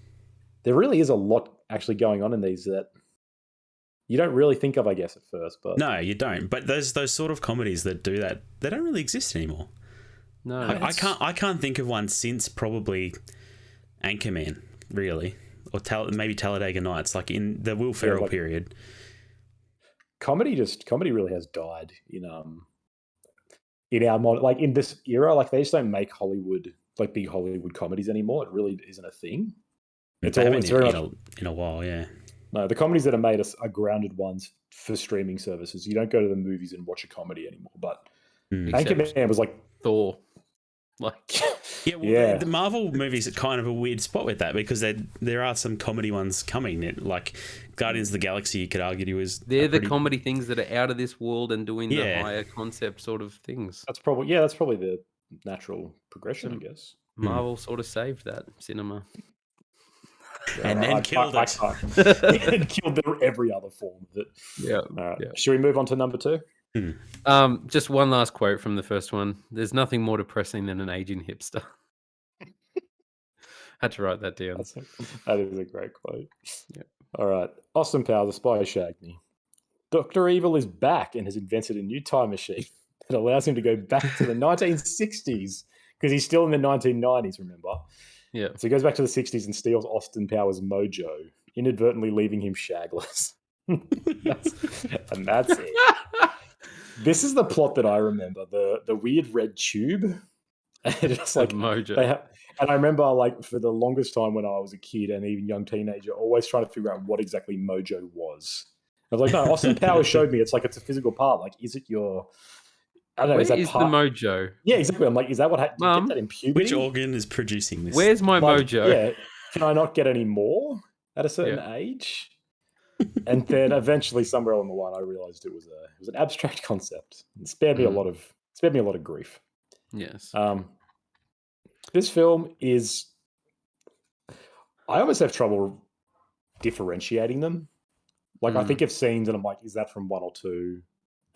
There really is a lot actually going on in these that you don't really think of, I guess, at first. But no, you don't. But those sort of comedies that do that, they don't really exist anymore. No, I can't think of one since probably Anchorman, really, or maybe Talladega Nights, like in the Will Ferrell period. Comedy really has died in our modern, like in this era. Like they just don't make Hollywood, like big Hollywood comedies anymore. It really isn't a thing. It's very much in a while, yeah. No, the comedies that are made are grounded ones for streaming services. You don't go to the movies and watch a comedy anymore. But Anchorman was like Thor. Like the Marvel movies are kind of a weird spot with that, because there are some comedy ones coming. Like Guardians of the Galaxy, you could argue they're the comedy things that are out of this world and doing the higher concept sort of things. That's probably the natural progression, I guess. Marvel sort of saved that cinema. And then killed it. And killed every other form of it. Yeah. Should we move on to number 2? Just one last quote from the first one. There's nothing more depressing than an aging hipster. Had to write that down. That is a great quote. Yeah. All right. Austin Powers, the spy who shagged me. Dr. Evil is back and has invented a new time machine that allows him to go back to the 1960s, because he's still in the 1990s, remember? Yeah. So he goes back to the 60s and steals Austin Powers' mojo, inadvertently leaving him shagless. And that's it. This is the plot that I remember, the weird red tube. It's like mojo. And I remember, like, for the longest time when I was a kid and even young teenager, always trying to figure out what exactly mojo was. I was like, no, Austin Powers showed me it's like it's a physical part. Like, is it your... I don't know, Where is the mojo? Yeah, exactly. I'm like, is that what happened? Get that in puberty? Which organ is producing this? Where's my mojo? Yeah. Can I not get any more at a certain age? And then eventually, somewhere along the line, I realized it was an abstract concept. It spared me a lot of grief. Yes. This film is... I almost have trouble differentiating them. Like, I think of scenes and I'm like, is that from 1 or 2?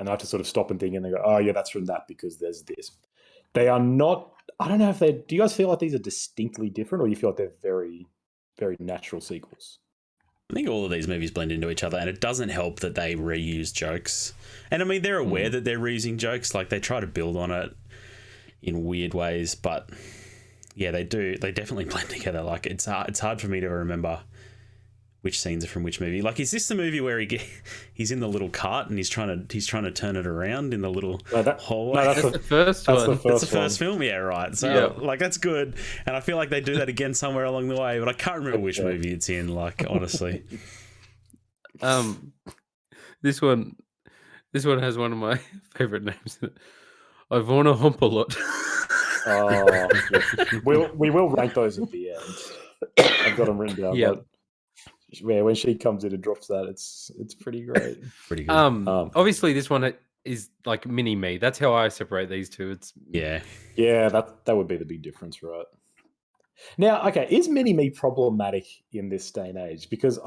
And I have to sort of stop and think, and they go, oh, yeah, that's from that because there's this. They are not. I don't know if they. Do you guys feel like these are distinctly different, or you feel like they're very, very natural sequels? I think all of these movies blend into each other, and it doesn't help that they reuse jokes. And I mean, they're aware that they're reusing jokes. Like, they try to build on it in weird ways, but yeah, they do. They definitely blend together. Like, it's hard for me to remember which scenes are from which movie. Like, is this the movie where he's in the little cart and he's trying to turn it around in the little hallway? No, that's the first one. That's the first film, yeah, right. So, like, that's good. And I feel like they do that again somewhere along the way, but I can't remember which movie it's in, like, honestly. This one has one of my favorite names in it. Ivona Humpalot. We will rank those at the end. I've got them written down. Yeah. But yeah, when she comes in and drops that, it's pretty great. Pretty good. Obviously, this one is like mini me. That's how I separate these two. It's yeah. That would be the big difference, right? Now, okay, is mini me problematic in this day and age? Because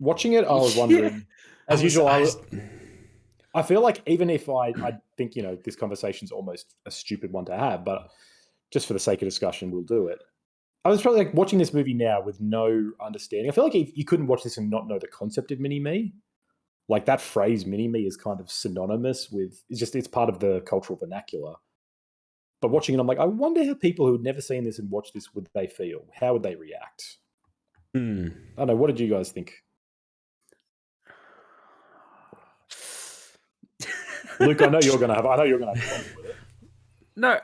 watching it, I was wondering. As usual, I feel like even if I think this conversation's almost a stupid one to have, but just for the sake of discussion, we'll do it. I was probably like watching this movie now with no understanding. I feel like you couldn't watch this and not know the concept of mini-me. Like, that phrase mini-me is kind of synonymous with, it's part of the cultural vernacular. But watching it, I'm like, I wonder how people who had never seen this and watched this, would they feel? How would they react? I don't know. What did you guys think? Luke, I know you're gonna have fun with it. No,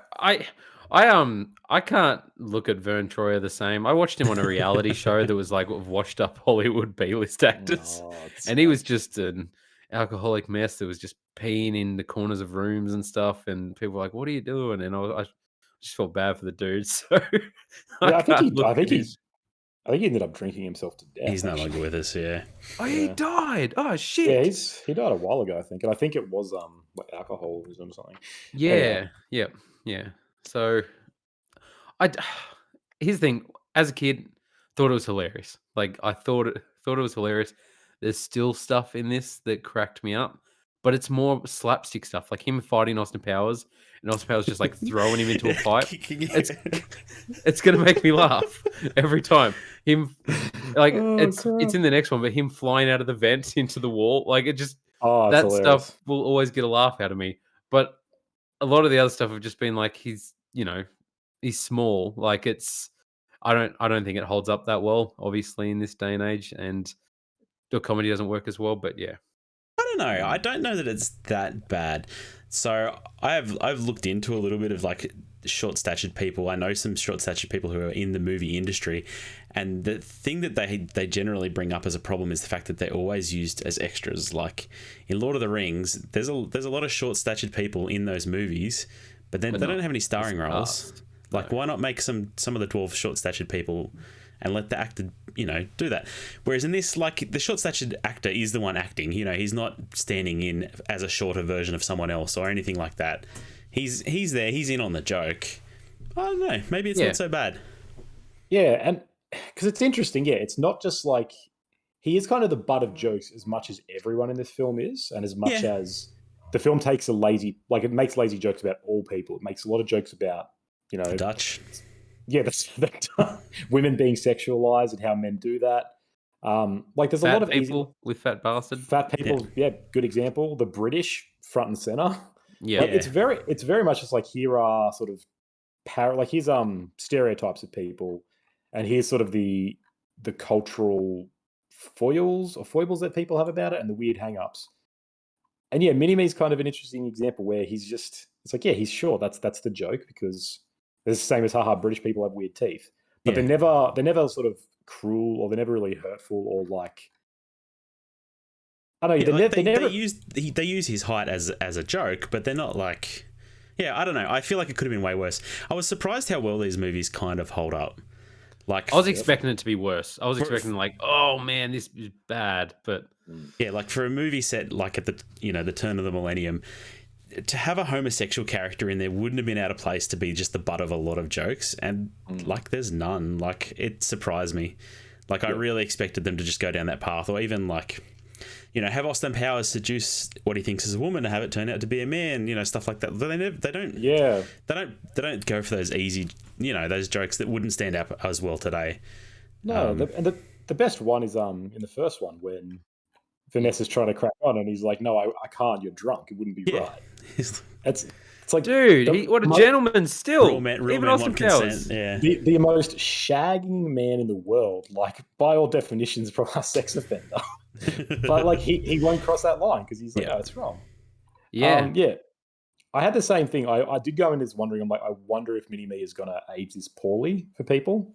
I can't look at Vern Troyer the same. I watched him on a reality show that was like of washed up Hollywood B-list actors, and he was just an alcoholic mess that was just peeing in the corners of rooms and stuff. And people were like, "What are you doing?" And I just felt bad for the dude. So yeah, I think he ended up drinking himself to death. He's no longer with us. Yeah. Oh, he died. Oh shit. Yeah, he died a while ago, I think, and I think it was like alcoholism or something. Yeah. So, here's the thing. As a kid, thought it was hilarious. Like, I thought it was hilarious. There's still stuff in this that cracked me up, but it's more slapstick stuff, like him fighting Austin Powers, and Austin Powers just like throwing him into a pipe. It's gonna make me laugh every time. Him, like, it's in the next one, but him flying out of the vent into the wall, like, it just that hilarious. Stuff will always get a laugh out of me. But a lot of the other stuff have just been like, he's small. Like, I don't think it holds up that well, obviously, in this day and age, and the comedy doesn't work as well. But yeah, I don't know. I don't know that it's that bad. So I've looked into a little bit of like short-statured people. I know some short-statured people who are in the movie industry, and the thing that they generally bring up as a problem is the fact that they're always used as extras. Like in Lord of the Rings, there's a lot of short-statured people in those movies, but then they don't have any starring roles. Like, why not make some of the dwarf short-statured people and let the actor, do that? Whereas in this, like, the short-statured actor is the one acting. He's not standing in as a shorter version of someone else or anything like that. He's there. He's in on the joke. I don't know. Maybe it's not so bad. Yeah, and because it's interesting. Yeah, it's not just like he is kind of the butt of jokes as much as everyone in this film is, and as much as the film takes it makes lazy jokes about all people. It makes a lot of jokes about the Dutch. Yeah, that's women being sexualized and how men do that. Like, there's a lot of people with fat bastard. Fat people, good example. The British front and center. Yeah, like, it's very much just like, here are sort of here's stereotypes of people, and here's sort of the cultural foibles that people have about it, and the weird hang-ups. And yeah, Mini-Me is kind of an interesting example where it's like, yeah, he's sure that's the joke, because it's the same as haha, British people have weird teeth, but they're never sort of cruel, or they're never really hurtful, or like, I don't know. They use his height as a joke, but they're not like, I don't know. I feel like it could have been way worse. I was surprised how well these movies kind of hold up. Like, I was expecting it to be worse. I was expecting like, oh man, this is bad. But yeah, like for a movie set like at the the turn of the millennium, to have a homosexual character in there wouldn't have been out of place to be just the butt of a lot of jokes, and like there's none. Like, it surprised me. Like, I really expected them to just go down that path, or even like have Austin Powers seduce what he thinks is a woman to have it turn out to be a man, stuff like that. They don't go for those easy, those jokes that wouldn't stand up as well today. No, the best one is in the first one when Vanessa's trying to crack on and he's like, "No, I can't. You're drunk. It wouldn't be right." It's like, dude, what a gentleman still. Real man Even Austin Powers. Yeah. The most shagging man in the world, like by all definitions, probably a sex offender. But like he won't cross that line because he's like, "Oh, it's wrong." Yeah. I had the same thing. I did go in as wondering. I'm like, I wonder if Mini Me is going to age this poorly for people.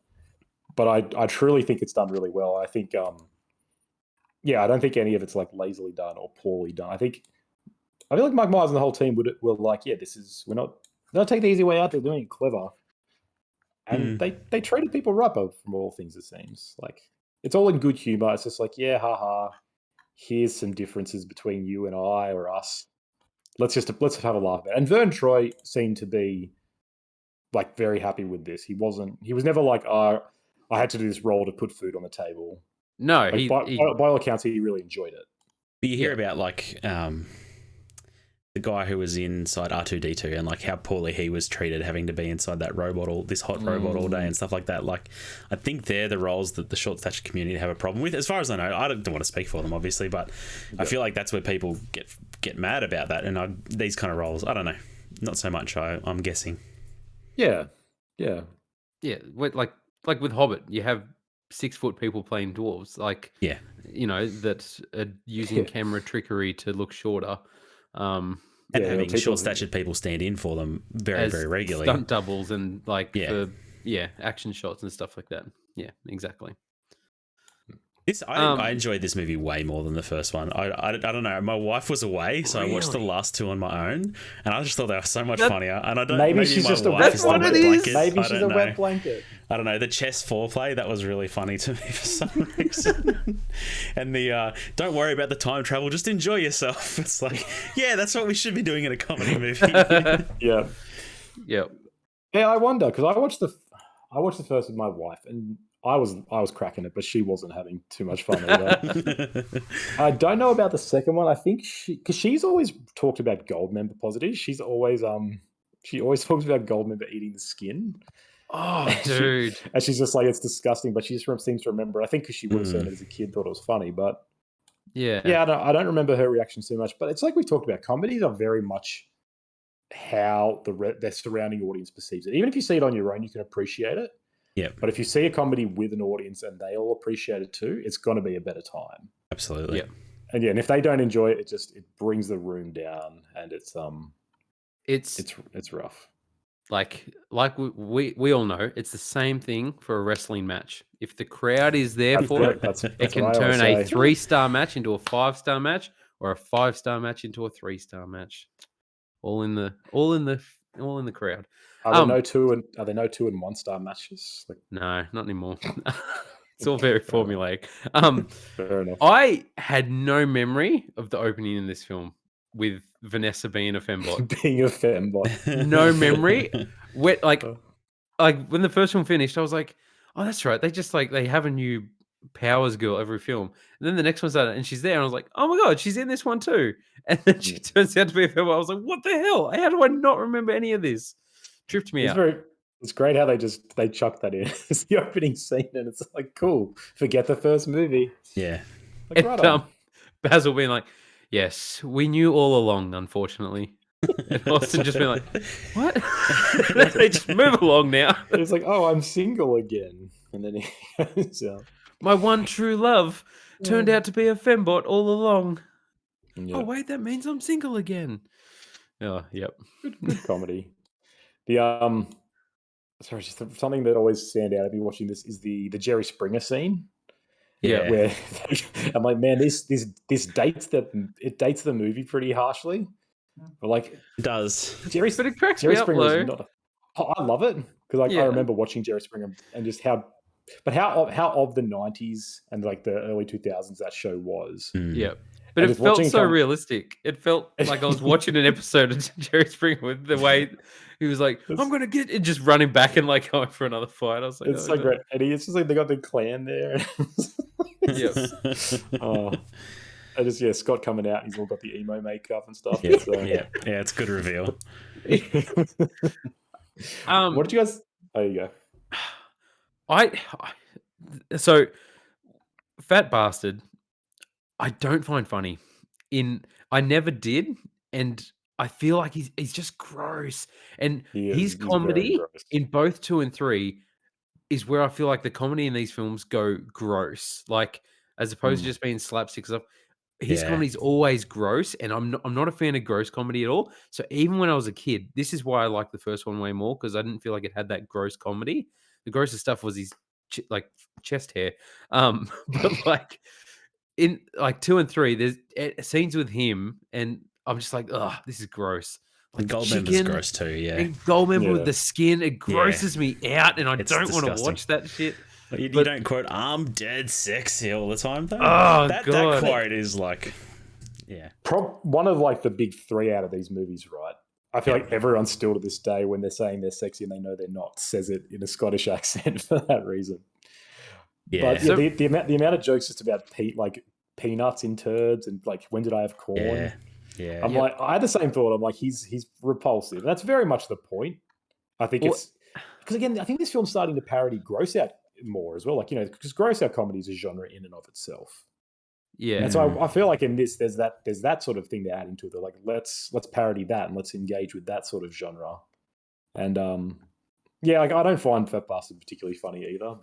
But I truly think it's done really well. I think, I don't think any of it's like lazily done or poorly done. I feel like Mike Myers and the whole team were like, we're not taking the easy way out. They're doing it clever, and they treated people right, from all things it seems. Like it's all in good humor. It's just like, haha. Here's some differences between you and I or us. Let's have a laugh at it. And Vern Troy seemed to be like very happy with this. He was never like, I had to do this role to put food on the table. No, like, by all accounts, he really enjoyed it. But you hear about like the guy who was inside R2-D2 and like how poorly he was treated, having to be inside that robot, this hot robot all day and stuff like that. Like, I think they're the roles that the short stature community have a problem with. As far as I know, I don't want to speak for them, obviously, but I feel like that's where people get mad about that. And these kind of roles, I don't know, not so much. I'm guessing. Yeah. Like with Hobbit, you have 6-foot people playing dwarves, that are using camera trickery to look shorter, and having short-statured people stand in for them very, very regularly, stunt doubles and action shots and stuff like that. Yeah, exactly. I enjoyed this movie way more than the first one. I don't know. My wife was away, so I watched the last two on my own, and I just thought they were so much funnier. And I don't. Maybe she's just a wet blanket. Maybe she's a wet blanket. I don't know. The chess foreplay, that was really funny to me for some reason. And the don't worry about the time travel, just enjoy yourself. It's like, that's what we should be doing in a comedy movie. Yeah. Yep. Yeah, I wonder because I watched the first with my wife and I was cracking it, but she wasn't having too much fun either. I don't know about the second one. I think because she's always talked about Goldmember positives. She always talks about Goldmember eating the skin. Oh, dude! And she's just like, it's disgusting, but she just seems to remember. I think because she would have seen it as a kid, thought it was funny, but yeah. I don't remember her reaction too much. But it's like we talked about. Comedies are very much how their surrounding audience perceives it. Even if you see it on your own, you can appreciate it. Yeah. But if you see a comedy with an audience and they all appreciate it too, it's going to be a better time. Absolutely. Yeah. And if they don't enjoy it, it brings the room down, and it's rough. Like we all know, it's the same thing for a wrestling match. If the crowd is there for it, it can turn a 3-star match into a 5-star match, or a 5-star match into a 3-star match. All in the crowd. Are there no 2 and 1-star matches? No, not anymore. It's all very formulaic. Fair enough. I had no memory of the opening in this film with Vanessa being a fembot. Being a fembot. No memory. Like when the first one finished, I was like, oh, that's right. They just they have a new Powers girl every film. And then the next one's out and she's there, and I was like, oh my God, she's in this one too. And then she turns out to be a fembot. I was like, what the hell? How do I not remember any of this? Tripped me out. It's great how they chuck that in. It's the opening scene, and it's like, cool. Forget the first movie. Yeah. And Basil being like, yes, we knew all along, unfortunately. And Austin just being like, what? They just move along now. It's like, oh, I'm single again. And then he goes out. My one true love turned out to be a fembot all along. Yep. Oh, wait, that means I'm single again. Oh, yep. Good comedy. The just something that always stand out of me watching this is the Jerry Springer scene. Yeah, where I'm like, man, this dates the movie pretty harshly. But it does. But it cracks me up, though. I love it because I remember watching Jerry Springer and just how of the 90s and the early 2000s that show was. Yep. But it felt so realistic. It felt like I was watching an episode of Jerry Springer with the way he was like, I'm going to get it, just running back and going for another fight. I was like, it's so great. And it's just like they got the clan there. Yes. I just Scott coming out. He's all got the emo makeup and stuff. Yeah, it's a good reveal. What did you guys? Oh, you go. So Fat Bastard, I don't find funny. I never did, and I feel like he's just gross. And his He's very comedy gross. in both 2 and 3 is where I feel like the comedy in these films go gross, like as opposed to just being slapstick stuff. His Yeah. comedy's always gross, and I'm not a fan of gross comedy at all. So even when I was a kid, this is why I like the first one way more, because I didn't feel like it had that gross comedy. The grossest stuff was his like chest hair, but like in like 2 and 3, there's scenes with him, and I'm just like, oh, this is gross. Like the Goldmember's chicken gross too. Yeah, and Goldmember with Yeah. the skin, it grosses me out, and I It's don't want to disgusting. watch that shit. you But- don't quote "I'm dead sexy" all the time though. Oh, that God. quote is like, yeah, One of like the big 3 out of these movies, right? I feel like everyone still to this day, when they're saying they're sexy and they know they're not, says it in a Scottish accent for that reason. yeah. But yeah, the amount of jokes just about peanuts in turds and like when did I have corn? Yeah. I'm like, I had the same thought. I'm like, he's repulsive. And that's very much the point. I think it's because again, I think this film's starting to parody gross out more as well. Like, because gross out comedy is a genre in and of itself. Yeah, And so I feel like in this, there's that sort of thing to add into it. They're like, let's parody that and let's engage with that sort of genre. And like I don't find Fat Bastard particularly funny either,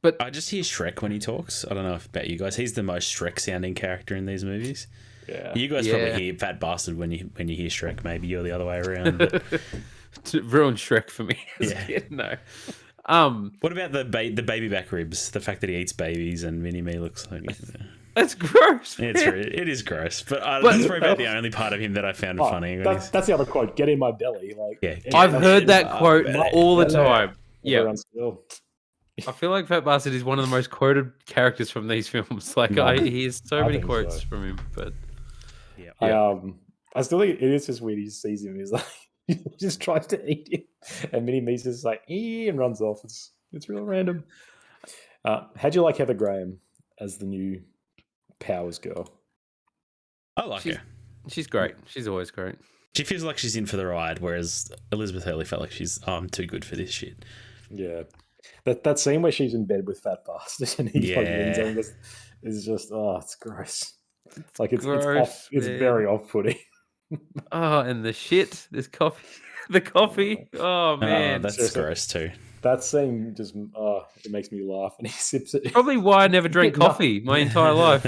But I just hear Shrek when he talks. I don't know about you guys. He's the most Shrek sounding character in these movies. yeah. You guys probably hear Fat Bastard when you hear Shrek. Maybe you're the other way around. But ruined Shrek for me. As a kid. No. what about the baby back ribs? The fact that he eats babies and Mini Me looks like That's gross. it is gross. But that's probably about the only part of him that I found funny. That's the other quote. Get in my belly. Like, I've heard that quote all the time. Yeah. Everyone's still. I feel like Fat Bastard is one of the most quoted characters from these films. Like he has so many think quotes so. from him. But I still think it is just weird. He just sees him. He's like, he just tries to eat him, and Minnie Me's just like, and runs off. It's real random. How'd you like Heather Graham as the new Powers girl? I like her. She's great. She's always great. She feels like she's in for the ride, whereas Elizabeth Hurley felt like I'm too good for this shit. Yeah, that scene where she's in bed with Fat Bastard and he wins her is just it's gross. It's gross, it's very off-putting. Oh, and the shit. This coffee. The coffee. Oh man, that's Seriously. gross too. That scene just it makes me laugh, and he sips it. probably why I never drank coffee my entire life.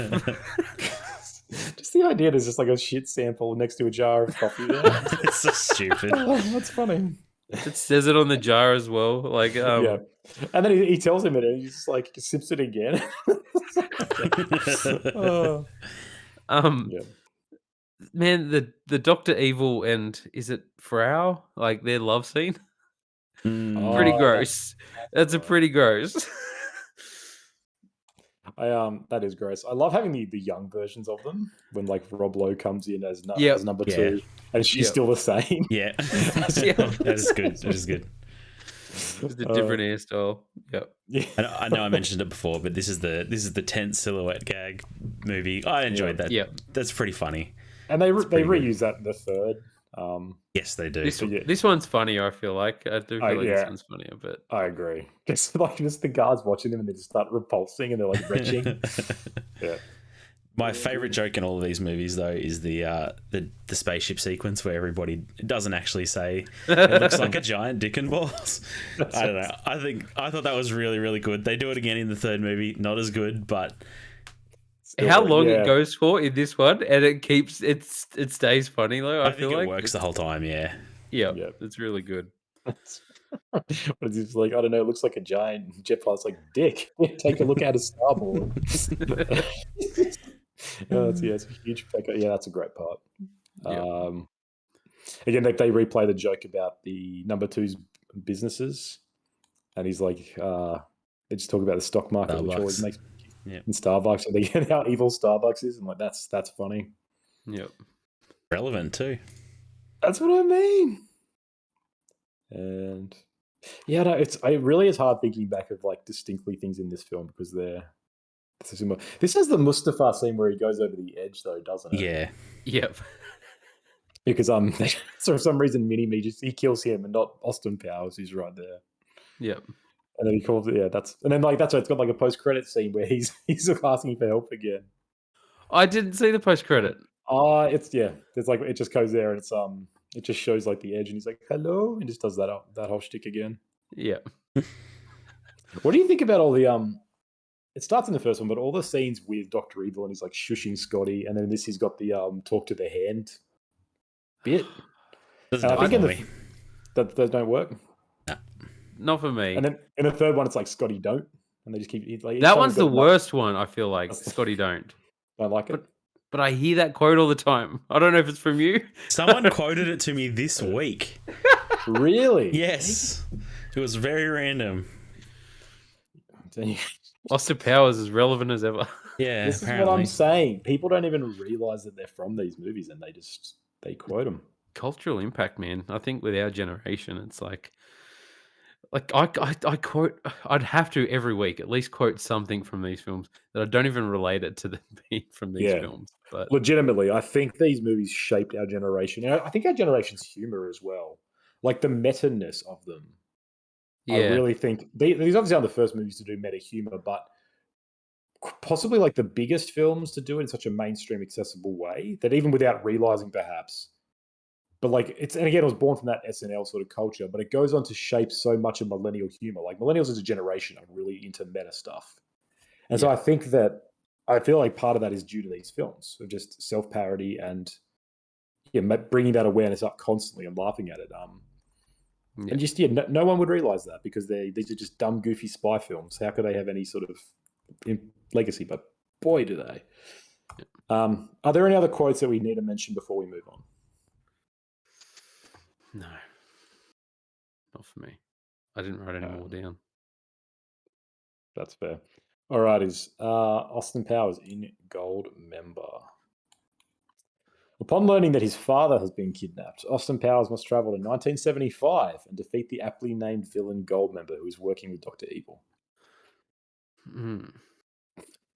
Just the idea there's just like a shit sample next to a jar of coffee there. It's so stupid. That's funny. It says it on the jar as well. Like Yeah. And then he tells him it, and he just like sips it again. Yeah. Man, the Dr. Evil and is it Frau? Like their love scene? Pretty gross. That's a pretty gross. That is gross. I love having the young versions of them when like Rob Lowe comes in as number 2, and she's still the same. Yeah, that is good. That is good. It's a different hairstyle. Yep. Yeah. I know I mentioned it before, but this is the 10th Silhouette Gag movie. I enjoyed that. Yeah, that's pretty funny. And they reuse that in the third. Yes, they do. This one's funnier. I feel like I do feel like this one's funnier, but I agree. Just the guards watching them and they just start repulsing and they're like retching. Yeah. My favorite joke in all of these movies, though, is the spaceship sequence where everybody doesn't actually say it looks like a giant dick and balls. I don't know. I thought that was really, really good. They do it again in the third movie. Not as good, but how long it goes for in this one, and it stays funny though. I feel think like it works the whole time. Yeah. Yeah, it's really good. But it's just like, I don't know, it looks like a giant jet pilot's like, dick. Take a look at his starboard. It's a huge pecker. Yeah, that's a great part. Again, they replay the joke about the number 2's businesses, and he's like, they just talk about the stock market, which always makes in Starbucks, and they get how evil Starbucks is, and like that's funny. Yep, relevant too. That's what I mean. And yeah, no, it really is hard thinking back of like distinctly things in this film because they're This has the Mustafa scene where he goes over the edge, though, doesn't it? Yeah. Yep. Because so for some reason, Mini-Me he kills him and not Austin Powers, who's right there. Yep. And then he calls it, that's why it's got like a post-credit scene where he's asking for help again. I didn't see the post credit. It's like it just goes there and it just shows like the edge and he's like hello and just does that whole shtick again. Yeah. What do you think about all the it starts in the first one, but all the scenes with Dr. Evil and he's like shushing Scotty, and then he's got the talk to the hand bit. Doesn't And I think for in me. that those don't work. Not for me. And then in the third one, it's like Scotty don't, and they just keep like That one's the worst one. I feel like Scotty don't. I like it. But I hear that quote all the time. I don't know if it's from you. Someone quoted it to me this week. Really? Yes. It was very random. Austin Powers is relevant as ever. Yeah, This apparently. is what I'm saying. People don't even realize that they're from these movies, and they quote them. Cultural impact, man. I think with our generation, it's like I quote. I'd have to every week at least quote something from these films that I don't even relate it to them being from these films. But legitimately, I think these movies shaped our generation. And I think our generation's humor as well, like the meta-ness of them. yeah, I really think these obviously aren't the first movies to do meta humor, but possibly like the biggest films to do it in such a mainstream, accessible way that even without realizing perhaps. But like and again, it was born from that SNL sort of culture, but it goes on to shape so much of millennial humor. Like millennials as a generation are really into meta stuff. And so I think that I feel like part of that is due to these films of just self-parody and bringing that awareness up constantly and laughing at it. And just no one would realize that because these are just dumb, goofy spy films. How could they have any sort of legacy? But boy, do they. Are there any other quotes that we need to mention before we move on? No, not for me. I didn't write any more down. That's fair. All right, is Austin Powers in Gold member. Upon learning that his father has been kidnapped, Austin Powers must travel to 1975 and defeat the aptly named villain Goldmember, who is working with Dr. Evil.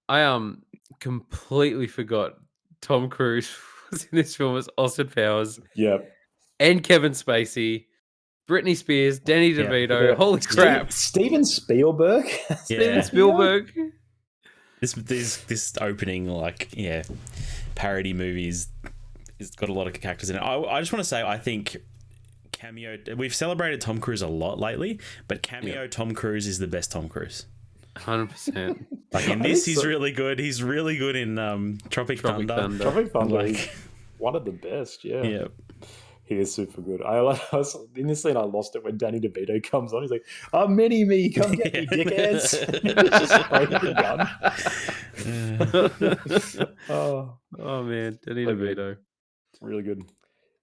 I completely forgot Tom Cruise was in this film as Austin Powers. Yeah. And Kevin Spacey, Britney Spears, Danny DeVito. Holy crap. Steven Spielberg. Steven Spielberg. This opening, parody movies, it's got a lot of characters in it. I just want to say, I think cameo. We've celebrated Tom Cruise a lot lately, but cameo Tom Cruise is the best Tom Cruise. 100%. Like in this, he's really good. He's really good in Tropic Thunder. Tropic Thunder, he's one of the best. Yeah. Yeah. He is super good. In this scene, I lost it when Danny DeVito comes on. He's like, Mini-Me, come get me, dickheads. Just the gun. Oh, man. Danny DeVito. Really good.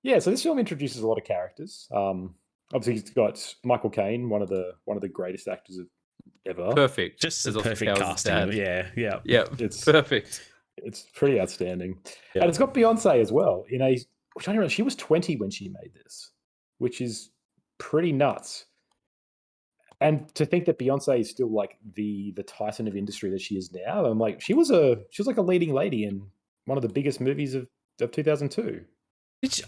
Yeah, so this film introduces a lot of characters. Obviously, he's got Michael Caine, one of the greatest actors ever. Perfect. Just a perfect casting. Yeah. It's perfect. It's pretty outstanding. And it's got Beyonce as well which I don't know, she was 20 when she made this, which is pretty nuts. And to think that Beyonce is still like the titan of industry that she is now, I'm like, she was like a leading lady in one of the biggest movies of 2002.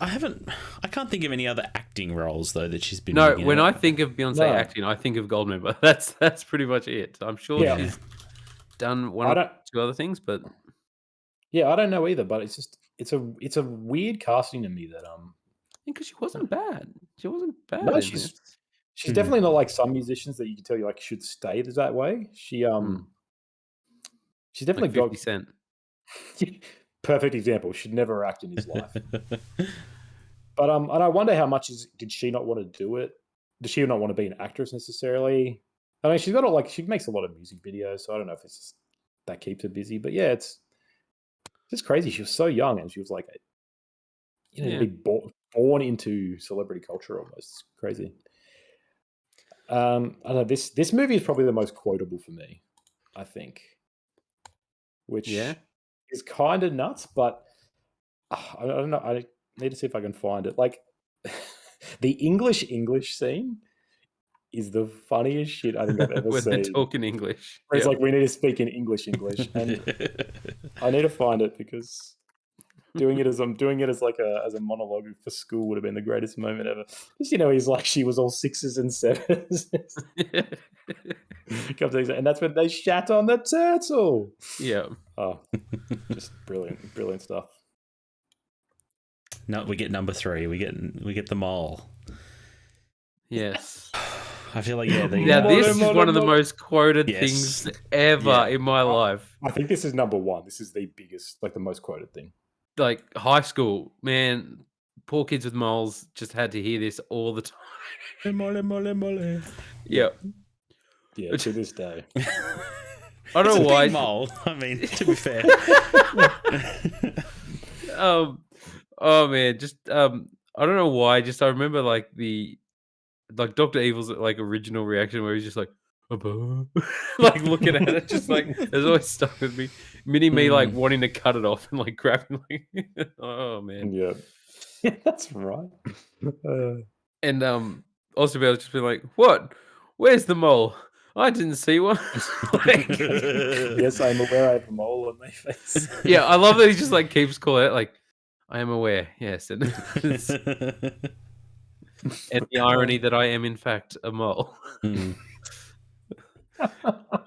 I can't think of any other acting roles though that she's been. No, when I think of Beyonce acting, I think of Goldmember. That's pretty much it. I'm sure she's done one or two other things, but I don't know either. But it's a weird casting to me that because she wasn't bad. She wasn't bad. No, she's definitely not like some musicians that you can tell you like should stay that way. She's definitely like 50 Cent. Perfect example. She'd never act in his life. But and I wonder how much did she not want to do it? Does she not want to be an actress necessarily? I mean, she makes a lot of music videos, so I don't know if it's just that keeps her busy. But yeah, it's just crazy. She was so young, and she was like, to be born into celebrity culture almost. It's crazy. I don't know. This movie is probably the most quotable for me, I think. Which is kind of nuts, but I don't know. I need to see if I can find it. Like the English scene is the funniest shit I think I've ever when they're seen. talking English. Where it's Yeah. like, we need to speak in English, and I need to find it because doing it as like as a monologue for school would have been the greatest moment ever. Because he's like, she was all sixes and sevens. And that's when they shat on the turtle. Yeah. Oh, just brilliant stuff. No, we get number 3. We get the mole. Yes. I feel like Now this is one of the most quoted Yes. things ever in my life. I think this is number 1. This is the biggest, like the most quoted thing. Like high school, man, poor kids with moles just had to hear this all the time. Mole, mole, mole. Yeah. Yeah, to this day. I don't know why. Mole. I mean, to be fair. Oh man, just I don't know why. Just I remember like Dr. Evil's like original reaction where he's just like, like looking at it, just like it's always stuck with me. Mini me like wanting to cut it off and like grabbing like, oh man. Yeah, that's right. And also be able to just be like, what? Where's the mole? I didn't see one. Like, yes, I'm aware I have a mole on my face. yeah, I love that he just like keeps calling it like, I am aware, yes. And, and the irony that I am in fact a mole.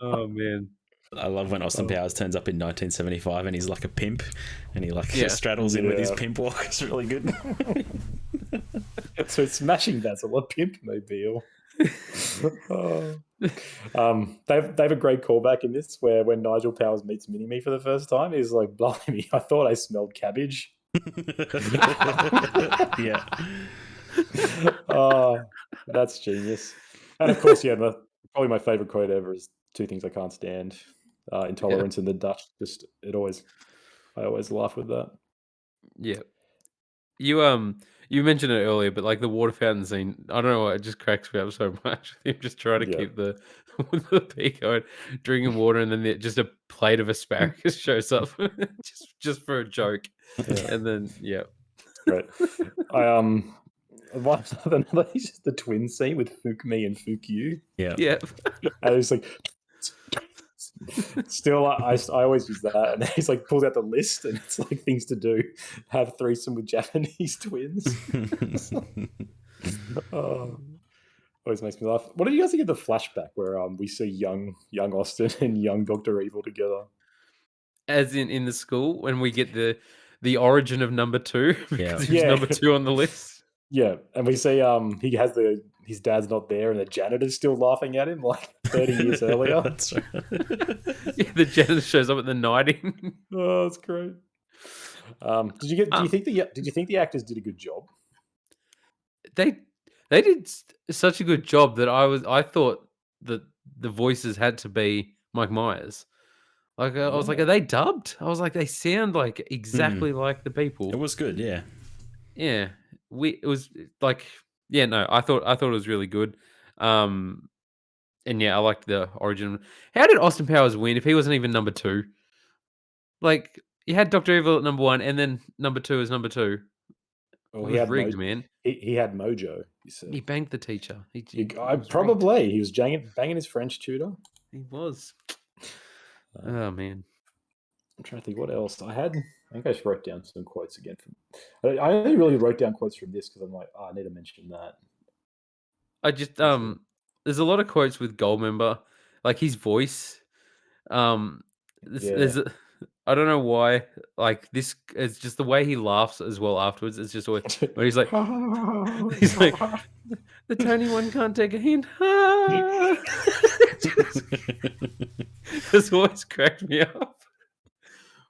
Oh man. I love when Austin Powers turns up in 1975 and he's like a pimp and he like straddles in with his pimp walk. It's really good. So it's Smashing Basil, a pimp mobile. They have a great callback in this where when Nigel Powers meets Mini-Me for the first time, he's like, blimey, I thought I smelled cabbage. Yeah. Oh, that's genius. And of course, probably my favorite quote ever is 2 things I can't stand: intolerance and the Dutch. I always laugh with that. Yeah. You mentioned it earlier, but like the water fountain scene, I don't know why, it just cracks me up so much. Him just trying to keep the pea going, drinking water, and then just a plate of asparagus shows up just for a joke. Yeah. And then Great. Another is just the twin scene with Fook Me and Fook You. Yeah. And it's like, still, I always use that. And he's like, pulls out the list, and it's like things to do: have threesome with Japanese twins. Always makes me laugh. What did you guys think of the flashback where we see young Austin and young Dr. Evil together? As in the school when we get the origin of number 2 because he was number 2 on the list. Yeah, and we see he has his dad's not there, and the janitor's still laughing at him like 30 years earlier. That's right. Yeah, the janitor shows up at the nighting. Oh, that's great. Did you think the actors did a good job? They did such a good job that I thought that the voices had to be Mike Myers. Like I was like, are they dubbed? I was like, they sound like exactly like the people. It was good, yeah. Yeah, it was like, yeah, no, I thought it was really good. And yeah, I liked the origin. How did Austin Powers win if he wasn't even number 2? Like, you had Dr. Evil at number 1, and then number 2 is number 2. Well, It was rigged, man. He had mojo. You said He banged the teacher. He he was banging his French tutor. He was. Oh man, I'm trying to think what else I had. I think I just wrote down some quotes again. I only really wrote down quotes from this because I'm like, I need to mention that. I just there's a lot of quotes with Goldmember, like his voice. There's I don't know why. Like this, it's just the way he laughs as well afterwards. It's just always when he's like, the tiny one can't take a hint. This always cracked me up.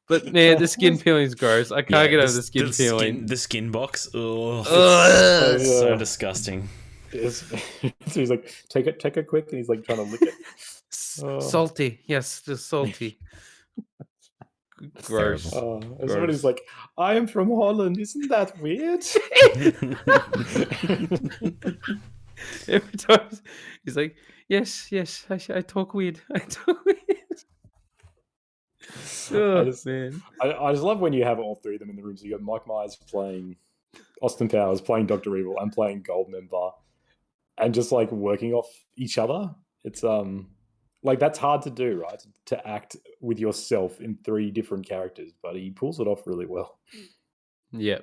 But man, the skin peeling is gross. I can't get over the skin peeling. The skin box. Oh, so disgusting. So he's like, take it quick, and he's like trying to lick it. Salty, yes, just salty. Gross. Somebody's like, I am from Holland. Isn't that weird? Every time he's like, yes, I talk weird. I talk weird. I just love when you have all 3 of them in the room. So you got Mike Myers playing Austin Powers, playing Dr. Evil, and playing Goldmember. and just like working off each other. It's like that's hard to do, right? To act with yourself in 3 different characters, but he pulls it off really well. Yeah.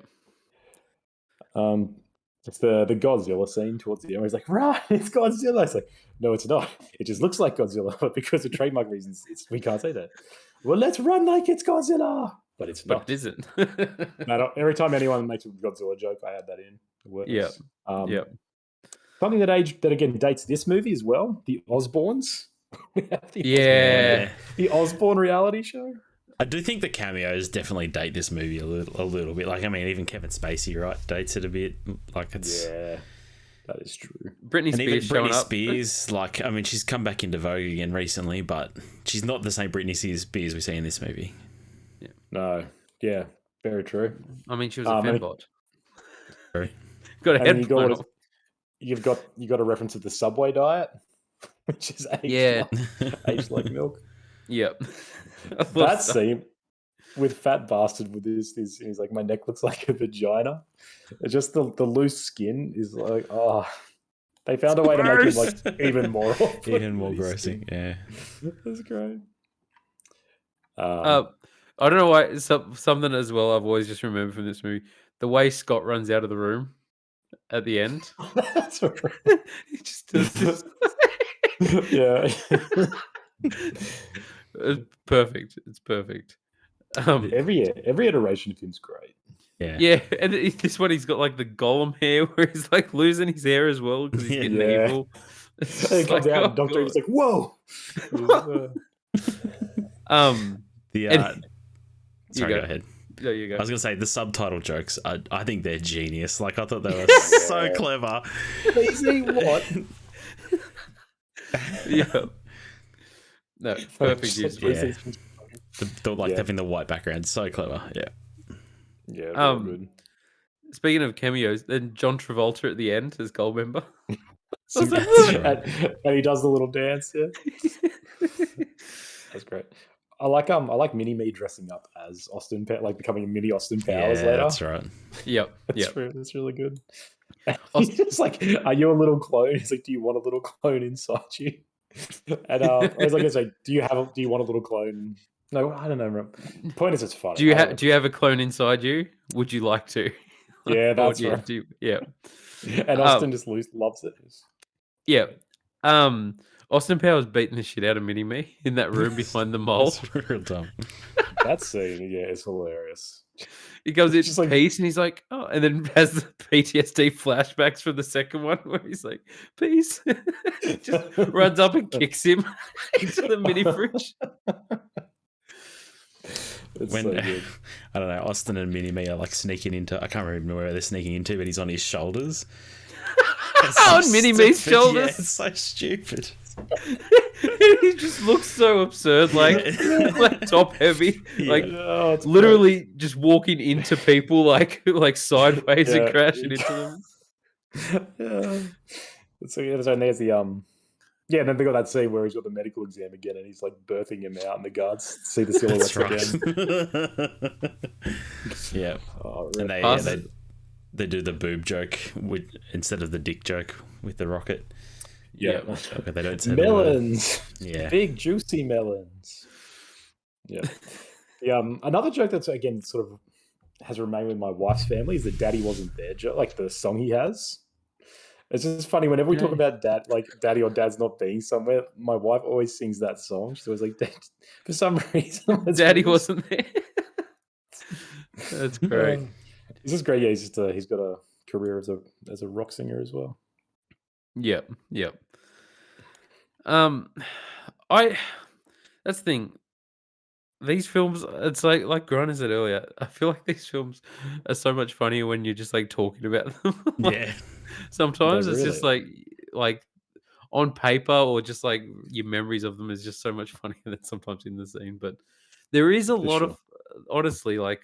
It's the Godzilla scene towards the end. Where he's like, "Right, it's Godzilla." It's like, "No, it's not. It just looks like Godzilla, but because of trademark reasons, we can't say that." Well, let's run like it's Godzilla, but it's not. But it isn't. Every time anyone makes a Godzilla joke, I add that in. It works. Yeah. Yeah. Something that again dates this movie as well. The Osbournes. We have the Yeah. the Osbourne reality show. I do think the cameos definitely date this movie a little bit. Like, I mean, even Kevin Spacey, right, dates it a bit. Like, it's that is true. Britney Spears showing up. Spears, like, I mean, she's come back into vogue again recently, but she's not the same Britney Spears we see in this movie. Yeah. No. Yeah. Very true. I mean, she was a fembot. Sorry. Got a head blown off. You got a reference to the Subway diet, which is aged like milk. Yep. That scene with Fat Bastard with this, he's like, my neck looks like a vagina. It's just the loose skin is like, oh, they found a way to make it like even more grossing. Yeah, that's great. I don't know why. Something as well I've always just remembered from this movie: the way Scott runs out of the room at the end. That's right. He just does this. Yeah. It's perfect. It's perfect. Every iteration of him's great. Yeah, and this one he's got like the Gollum hair, where he's like losing his hair as well because he's getting evil. He comes out, and Doctor Who's like, "Whoa!" Sorry, go ahead. There you go. I was gonna say the subtitle jokes. I think they're genius. Like, I thought they were so clever. Easy what? Yeah. No, perfect use. Like having the white background, so clever. Yeah. Yeah. Very good. Speaking of cameos, then John Travolta at the end as Goldmember. And he does the little dance. Yeah. That's great. I like Mini Me dressing up as Austin, like becoming a mini Austin Powers later. That's right. Yep. That's really good. He's just like, "Are you a little clone?" He's like, "Do you want a little clone inside you?" And I was like, "Do you want a little clone?" No, I don't know. The point is, it's funny. Do you have a clone inside you? Would you like to? Yeah, that's right. Yeah. And Austin just loves it. Yeah. Austin Powers beating the shit out of Mini Me in that room behind the mole. That's real dumb. That scene, is hilarious. He goes in just like peace, and he's like, "Oh," and then has the PTSD flashbacks from the second one where he's like, "Peace," just runs up and kicks him into the mini fridge. When I don't know, Austin and Mini Me are like sneaking into, I can't remember where they're sneaking into, but he's on his shoulders. On Mini Me's shoulders. Yeah, it's so stupid. He just looks so absurd, like top heavy, like literally just walking into people like sideways and crashing into them. So there's the and then they got that scene where he's got the medical exam again, and he's like birthing him out, and the guards see the silhouettes again. Yeah, and they do the boob joke instead of the dick joke with the rocket. Yeah, okay, they don't say melons. Yeah, big juicy melons. Yeah. Another joke that's again sort of has remained with my wife's family is the "Daddy wasn't there" joke, like the song he has. It's just funny whenever we talk about dad, like daddy or dad's not being somewhere. My wife always sings that song. She's always like, for some reason, Daddy wasn't there. That's great. This is great. Yeah, he's got a career as a rock singer as well. Yep. That's the thing. These films, it's like Griner said earlier, I feel like these films are so much funnier when you're just like talking about them. Sometimes it's just like on paper or just like your memories of them is just so much funnier than sometimes in the scene. But there is a lot of, honestly, like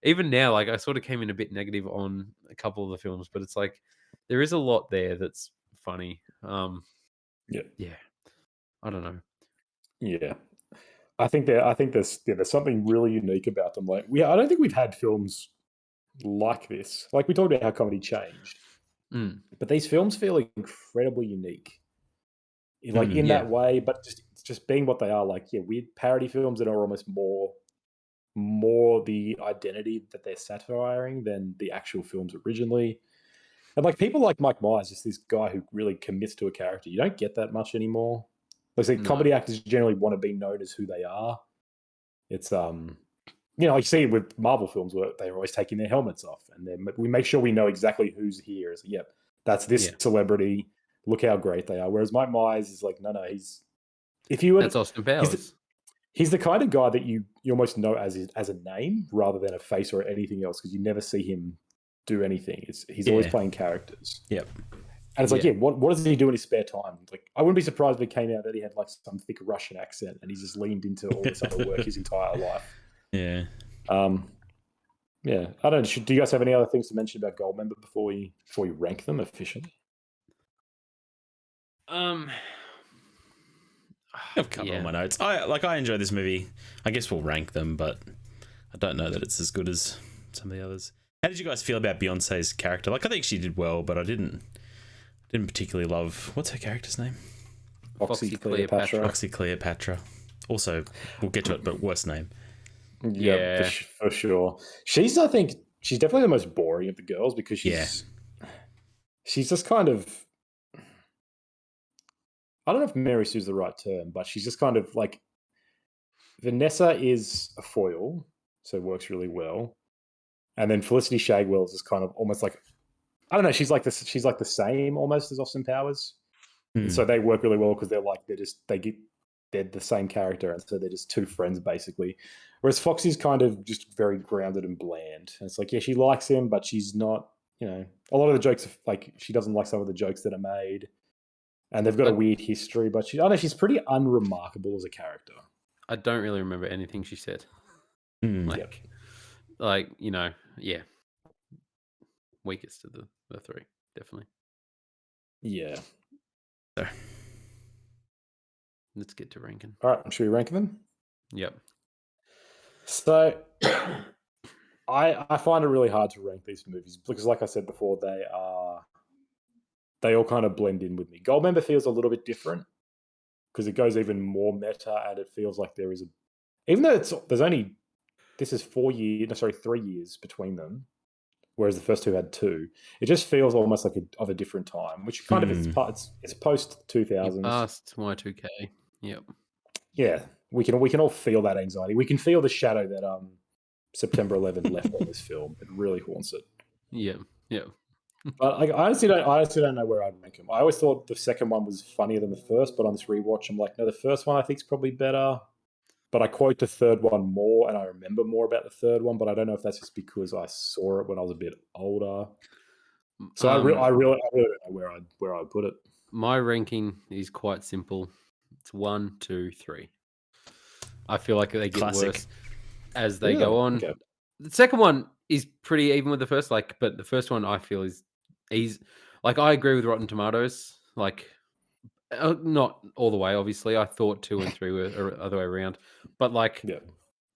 even now, like I sort of came in a bit negative on a couple of the films, but it's like there is a lot there that's funny. Yeah. I don't know. Yeah. I think there's something really unique about them. Like I don't think we've had films like this. Like we talked about how comedy changed. Mm. But these films feel incredibly unique, like Mm, in Yeah. that way. But just being what they are, like weird parody films that are almost more the identity that they're satirizing than the actual films originally. And like people like Mike Myers, just this guy who really commits to a character. You don't get that much anymore. Like say, No. comedy actors generally want to be known as who they are. It's like you see it with Marvel films where they're always taking their helmets off, and we make sure we know exactly who's here. It's like, yep, that's this Yeah. celebrity. Look how great they are. Whereas Mike Myers is like, no, if you That's would, Austin Powers. he's the kind of guy that you almost know as a name rather than a face or anything else, because you never see him do anything. He's always Yeah. playing characters. Yep. And it's like, Yeah. what does he do in his spare time? Like, I wouldn't be surprised if it came out that he had like some thick Russian accent and he's just leaned into all this other work his entire life. Yeah. Yeah. I don't know. Do you guys have any other things to mention about Goldmember before we rank them officially? I've covered all Yeah. my notes. I enjoy this movie. I guess we'll rank them, but I don't know that it's as good as some of the others. How did you guys feel about Beyonce's character? Like, I think she did well, but I didn't particularly love, what's her character's name? Foxy Cleopatra. Foxy Cleopatra. Also, we'll get to it, but worst name. Yeah, for sure. I think she's definitely the most boring of the girls because she's just kind of, I don't know if Mary Sue's the right term, but she's just kind of like, Vanessa is a foil, so it works really well. And then Felicity Shagwell is just kind of almost like, I don't know, she's like the same almost as Austin Powers. And so they work really well because they're the same character, and so they're just two friends basically. Whereas Foxy's kind of just very grounded and bland. And it's like, yeah, she likes him, but she's not, a lot of the jokes, like she doesn't like some of the jokes that are made. And they've got a weird history, but I don't know, she's pretty unremarkable as a character. I don't really remember anything she said. Yeah. Weakest of the three, definitely. Yeah. So, let's get to ranking. All right, should we rank them? Yep. So I find it really hard to rank these movies because, like I said before, they all kind of blend in with me. Goldmember feels a little bit different because it goes even more meta, and it feels like there is even though this is 3 years between them, whereas the first two had 2. It just feels almost like of a different time, which kind of it's post 2000s. Past Y2K. Yep. Yeah, we can all feel that anxiety. We can feel the shadow that September 11 left on this film. It really haunts it. Yeah. But I honestly don't know where I'd rank them. I always thought the second one was funnier than the first, but on this rewatch, I'm like, no, the first one I think is probably better. But I quote the third one more, and I remember more about the third one. But I don't know if that's just because I saw it when I was a bit older. So I really don't know where I'd put it. My ranking is quite simple. It's 1, 2, 3. I feel like they get worse as they go on. Okay. The second one is pretty even with the first, but the first one I feel is I agree with Rotten Tomatoes, not all the way, obviously. I thought 2 and 3 were the other way around, but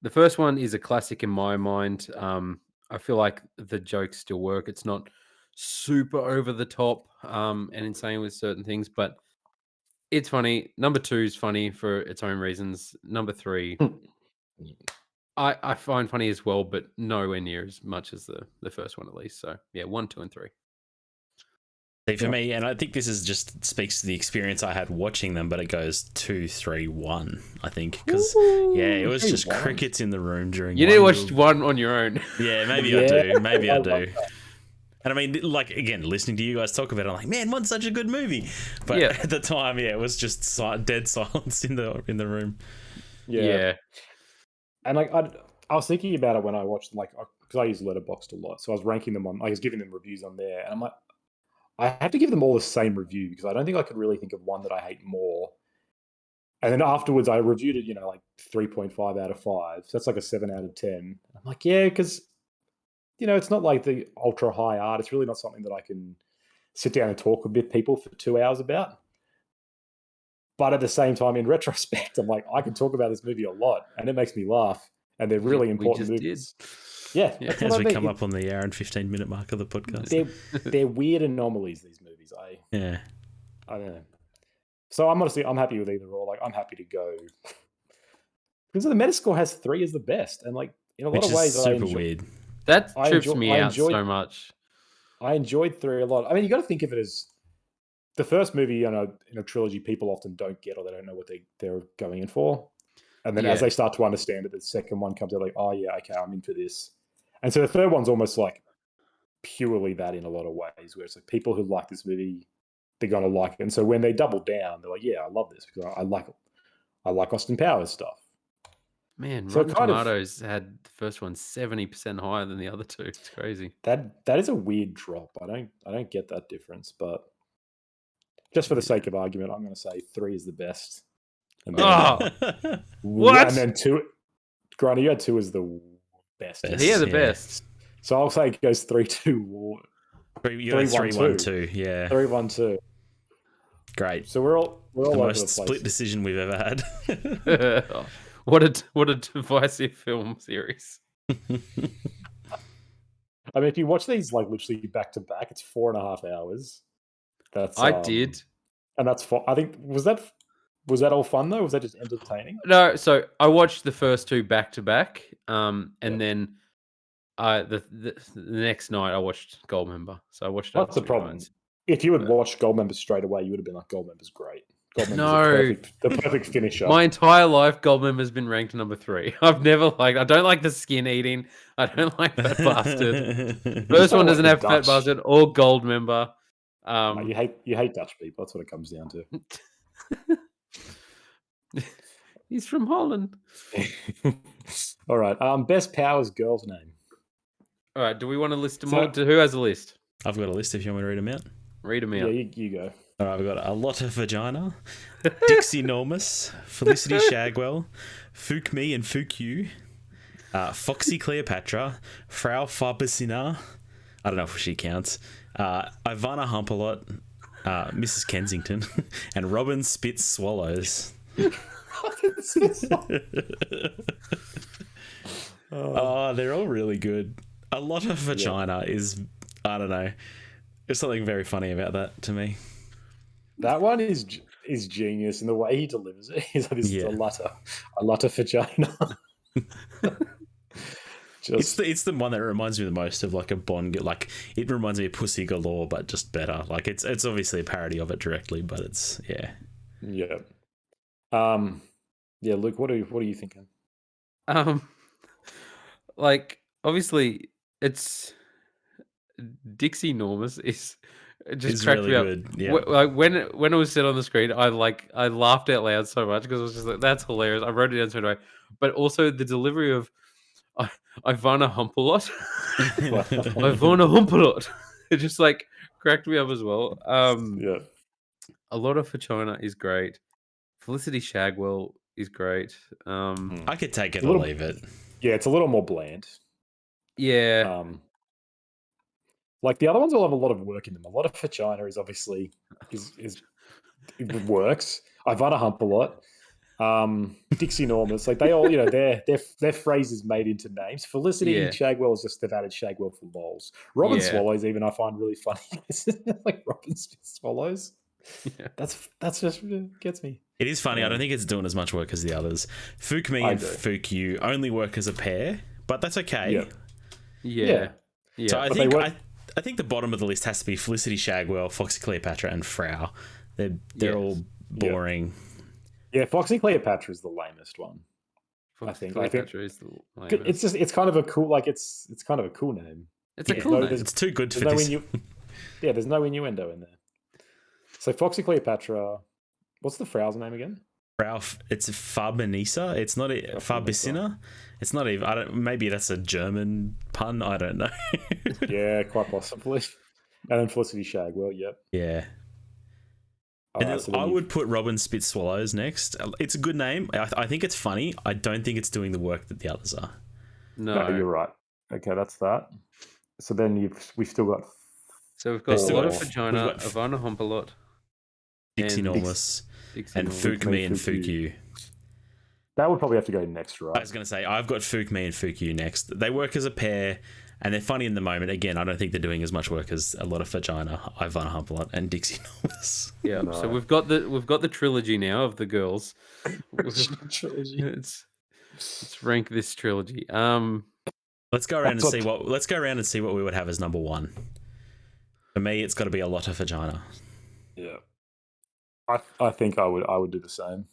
the first one is a classic in my mind. I feel like the jokes still work. It's not super over the top and insane with certain things, but it's funny. Number 2 is funny for its own reasons. Number 3, I find funny as well, but nowhere near as much as the first one, at least. So yeah, 1, 2, and 3. See, for me, and I think this is just speaks to the experience I had watching them, but it goes 2, 3, 1. I think because it was just crickets in the room during. You need to watch one on your own. Yeah, maybe I do. Maybe I do. And I mean, again, listening to you guys talk about it, I'm like, man, one's such a good movie. But at the time, it was just dead silence in the room. Yeah. And I was thinking about it when I watched them, because I use Letterboxd a lot, so I was ranking them I was giving them reviews on there, and I'm like, I have to give them all the same review because I don't think I could really think of one that I hate more. And then afterwards, I reviewed it, 3.5 out of 5. So that's like a 7 out of 10. I'm like, yeah, because it's not like the ultra high art. It's really not something that I can sit down and talk with people for 2 hours about. But at the same time, in retrospect, I'm like, I can talk about this movie a lot, and it makes me laugh, and they're really important movies. Yeah, Yeah. that's As what we I mean. come up on the hour and 15-minute mark of the podcast. They're weird anomalies. These movies, Yeah. I don't know. So I'm happy with either or. Like I'm happy to go because the Metascore has 3 as the best, and like in a lot Which of is ways, super weird. That I trips enjoy- me I out enjoyed- so much. I enjoyed 3 a lot. I mean, you got to think of it as the first movie in a trilogy. People often don't get or they don't know what they're going in for, and then as Yeah. they start to understand it, the second one comes out like, oh yeah, okay, I'm into this, and so the third one's almost like purely that in a lot of ways, where it's like people who like this movie, they're gonna like it, and so when they double down, they're like, yeah, I love this because I like Austin Powers stuff. Man, So Rotten kind of- Tomatoes had the first one 70% higher than the other two. It's crazy. That is a weird drop. I don't get that difference, but just for the sake of argument, I'm going to say 3 is the best. And then, Oh, what? And then 2, Granny, you had 2 as the best. Best. They're the Yeah. best. So I'll say it goes 3-2. You got 3-1-2. 3-1-2. Yeah. 3-1-2. Great. So we're all The over most the place. split decision we've ever had. What a divisive film series. I mean, if you watch these like literally back to back, it's 4.5 hours. That's I did. and that's fun. I think was that all fun though? Was that just entertaining? No, so I watched the first two back to back, and Yeah. then the next night I watched Goldmember. So I watched. That's the over 2 problem. nights. If you had watched Goldmember straight away, you would have been like, Goldmember's great. Goldmember's No. the perfect finisher. My entire life, Goldmember's been ranked number 3. I've never liked. I don't like the skin eating. I don't like Fat Bastard. First one don't doesn't like have the Fat Dutch. Bastard or Goldmember. No, you hate Dutch people. That's what it comes down to. He's from Holland. All right. Best Powers girl's name. All right. Do we want to list them So- all? Who has a list? I've got a list if you want me to read them out. Read them Yeah, out. you go. All right, we've got A Lot of Vagina, Dixie Normus, Felicity Shagwell, Fook Me and Fook You, Foxy Cleopatra, Frau Farbissina, I don't know if she counts, Ivana Humpalot, Mrs. Kensington, and Robin Spitz Swallows. Oh, they're all really good. A Lot of Vagina is, I don't know, there's something very funny about that to me. That one is genius, and the way he delivers it is like, this is Yeah. a lot of vagina. It's the one that reminds me the most of like a Bond. Like it reminds me of Pussy Galore, but just better. Like it's obviously a parody of it directly, but it's yeah. Yeah, Luke, what are you thinking? Like obviously it's Dixie Normus is it just It's cracked really me up. good. Yeah. Like when it was said on the screen, I laughed out loud so much because I was just like, that's hilarious. I wrote it down straight away. But also the delivery of Ivana Humpalot. Ivana Humpalot. It just like cracked me up as well. Yeah. A Lot of Vagina is great. Felicity Shagwell is great. I could take it A or little- leave it. Yeah, it's a little more bland. Yeah. Like the other ones all have a lot of work in them. A Lot of Vagina is obviously it works. Ivana Humpalot, Dixie Normus, like they all, their phrases made into names. Felicity Yeah. Shagwell is just they've added Shagwell for lols. Robin Yeah. Swallows, even I find really funny. Like Robin Swallows. Yeah. That's just gets me. It is funny. I don't think it's doing as much work as the others. Fook Me I and do. Fook You only work as a pair, but that's okay. Yeah. Yeah. Yeah. So I But think they work- I think the bottom of the list has to be Felicity Shagwell, Foxy Cleopatra, and Frau. They're Yes. all boring. Yeah, Foxy Cleopatra is the lamest one. Fox think- Cleopatra is the It's just it's kind of a cool it's kind of a cool name. It's a Yeah. cool No, name. there's- It's too good for There's this. there's no innuendo in there. So Foxy Cleopatra, what's the Frau's name again? Ralph, it's Farbinisa. It's not a Farbissina. It's not even. I don't. Maybe that's a German pun. I don't know. Yeah, quite possibly. And then Felicity Shagwell, yep. Yeah. All And right, then so then I you- would put Robin Spitz Swallows next. It's a good name. I think it's funny. I don't think it's doing the work that the others are. No, you're right. Okay, that's that. So then we've still got So we've got There's A still Lot got- of we've Vagina, got Ivana Humpalot, Dixie and Normus Dixie and Normus. Fook Me and Fook Fook You. You. That would probably have to go next, I right? was going to say, I've got Fook Me and Fook You next. They work as a pair, and they're funny in the moment. Again, I don't think they're doing as much work as a lot of Vagina, Ivana Hump and Dixie Normus. Yeah. No. So we've got the trilogy now of the girls. Trilogy. Let's rank this trilogy. Let's go around That's and see what. Let's go around and see what we would have as number one. For me, it's got to be a lot of Vagina. Yeah. I think I would do the same.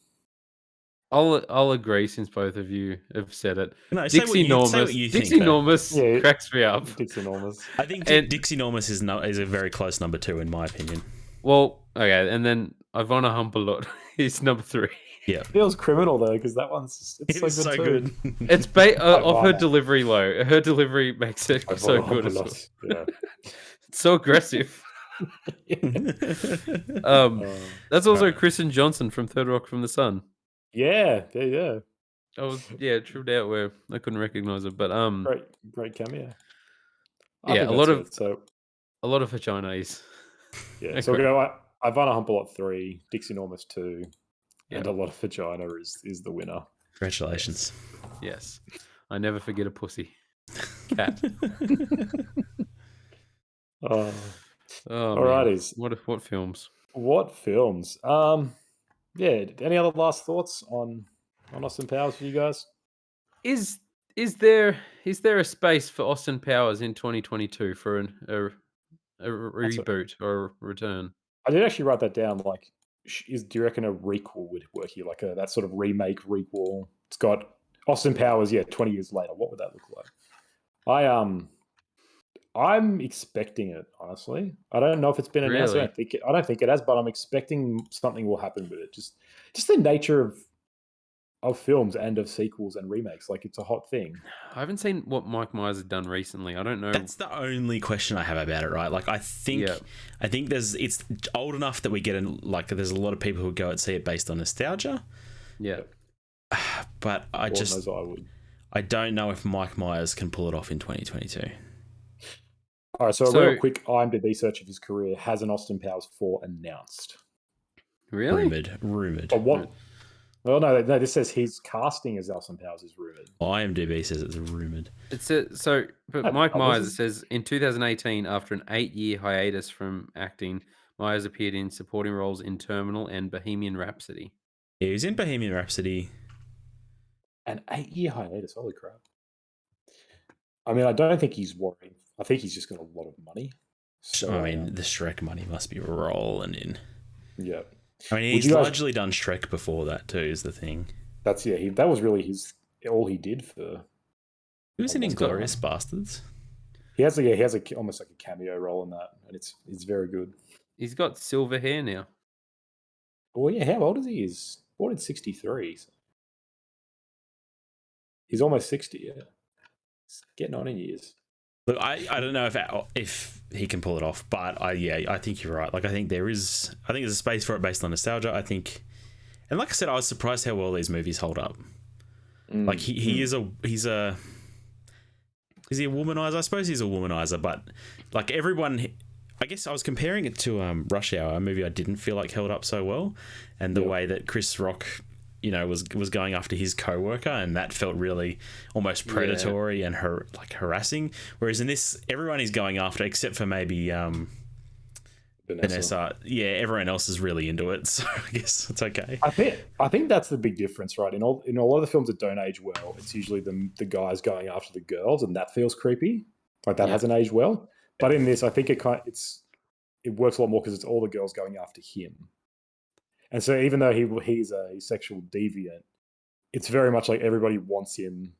I'll agree since both of you have said it. No, say what you think, Dixie though. Normus Yeah. cracks me up. It's enormous. I think Dixie Normus is a very close number two in my opinion. Well, okay, and then Ivana Humpalot is number 3. Yeah, Feels criminal though, because that one's it's so good. Too. It's of her delivery low. Her delivery makes it so good as well. Yeah. It's so aggressive. That's also Kristen Johnson from Third Rock from the Sun. Yeah. I was tripped out where I couldn't recognize it, but great cameo. A lot of vagina is. Yeah, so we're going to Ivana Humpalot 3, Dixie Normus 2, and a lot of vagina is the winner. Congratulations. Yes. I never forget a pussy. Cat. Oh, alrighties. What films? What films? Yeah. Any other last thoughts on Austin Powers for you guys? Is there a space for Austin Powers in 2022 for a reboot or a return? I did actually write that down. Like, do you reckon a requel would work here? Like that sort of remake requel. It's got Austin Powers. Yeah, 20 years later. What would that look like? I'm expecting it, honestly. I don't know if it's been announced. Really? I don't think it has, but I'm expecting something will happen with it. Just the nature of films and of sequels and remakes. Like, it's a hot thing. I haven't seen what Mike Myers has done recently. I don't know. That's the only question I have about it, right? Like, I think it's old enough that we get in. Like, there's a lot of people who go and see it based on nostalgia. Yeah, but I don't know if Mike Myers can pull it off in 2022. All right, so a real quick IMDb search of his career has an Austin Powers 4 announced. Really? Rumored. But what? Well, no. This says his casting as Austin Powers is rumored. IMDb says it's rumored. But Mike Myers, it says in 2018, after an 8-year hiatus from acting, Myers appeared in supporting roles in Terminal and Bohemian Rhapsody. Yeah, he's in Bohemian Rhapsody. An 8-year hiatus. Holy crap! I mean, I don't think he's worried. I think he's just got a lot of money. So, I mean, the Shrek money must be rolling in. Yeah. I mean, he's largely done Shrek before that too, is the thing. That was really all he did for. He was in Inglourious Bastards. He has almost like a cameo role in that, and it's very good. He's got silver hair now. Well, yeah. How old is he? He's born in '63. So he's almost 60. Yeah, he's getting on in years. Look, I don't know if he can pull it off, but I think you're right. Like, I think there's a space for it based on nostalgia. I think, and like I said, I was surprised how well these movies hold up. Like he's a womanizer? I suppose he's a womanizer, but like everyone, I guess I was comparing it to Rush Hour, a movie I didn't feel like held up so well, and the way that Chris Rock, was going after his co-worker, and that felt really almost predatory and harassing. Whereas in this, everyone is going after, except for maybe Vanessa. Yeah, everyone else is really into it, so I guess it's okay. I think that's the big difference, right? In a lot of the films that don't age well, it's usually the guys going after the girls, and that feels creepy. Like that hasn't aged well. But in this, I think it works a lot more because it's all the girls going after him. And so even though he's a sexual deviant, it's very much like everybody wants him,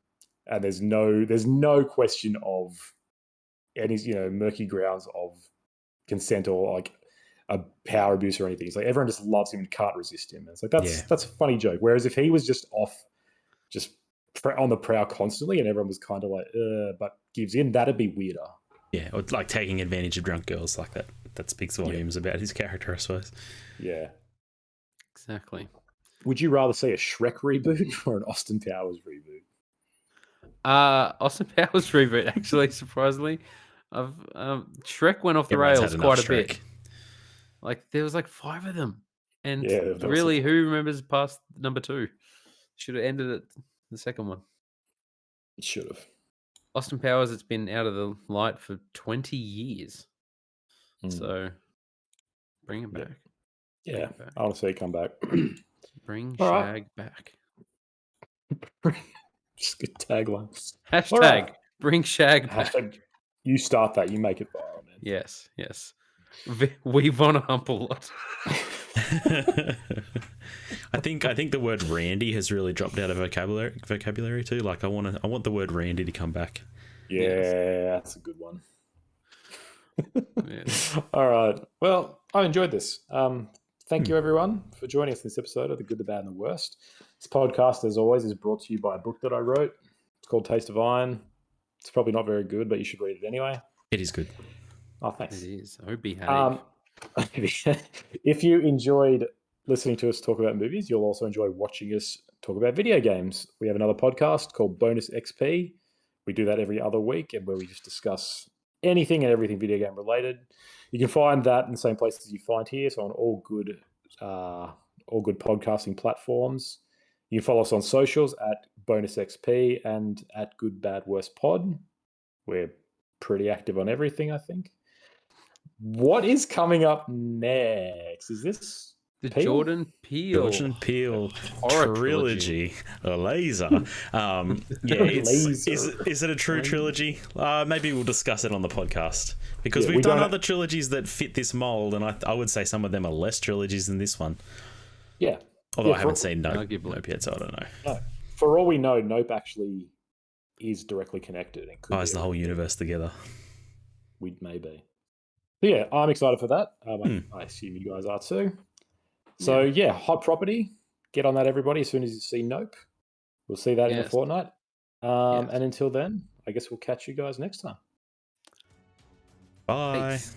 and there's no question of any murky grounds of consent or like a power abuse or anything. It's like everyone just loves him and can't resist him. And it's like that's a funny joke. Whereas if he was just off, just on the prowl constantly, and everyone was kind of like, but gives in, that'd be weirder. Yeah, or like taking advantage of drunk girls like that. That speaks volumes about his character, I suppose. Yeah. Exactly. Would you rather see a Shrek reboot or an Austin Powers reboot? Austin Powers reboot, actually, surprisingly. Shrek went off the rails quite a bit. Like there was like 5 of them. And really, who remembers past number 2? Should have ended it the second one. It should have. Austin Powers, it's been out of the light for 20 years. So bring it Yeah. back. Yeah, Bring it back. I want to see it come back. Bring All right. Shag back. Just good tagline. Hashtag All right. bring Shag back. Hashtag, you start that. You make it viral, man. Yes. We want to hump a lot. I think the word Randy has really dropped out of vocabulary too. Like I want the word Randy to come back. Yeah, that's a good one. Yes. All right. Well, I enjoyed this. Thank you, everyone, for joining us in this episode of The Good, the Bad, and the Worst. This podcast, as always, is brought to you by a book that I wrote. It's called Taste of Iron. It's probably not very good, but you should read it anyway. It is good. Oh, thanks. It is. Oh, behave. If you enjoyed listening to us talk about movies, you'll also enjoy watching us talk about video games. We have another podcast called Bonus XP. We do that every other week, and where we just discuss anything and everything video game related. You can find that in the same places you find here, so on all good podcasting platforms. You can follow us on socials at Bonus XP and at Good Bad Worst Pod. We're pretty active on everything, I think. What is coming up next? Is this The Peele? Jordan Peele Horror Trilogy, a laser. Is it a true trilogy? Maybe we'll discuss it on the podcast because we've done other trilogies that fit this mold, and I would say some of them are less trilogies than this one. Yeah. Although I haven't seen Nope yet, so I don't know. No. For all we know, Nope actually is directly connected. And Ties the whole universe together. We maybe. But yeah, I'm excited for that. I assume you guys are too. So yeah, hot property. Get on that, everybody, as soon as you see Nope. We'll see that in a fortnight. And until then, I guess we'll catch you guys next time. Bye. Peace.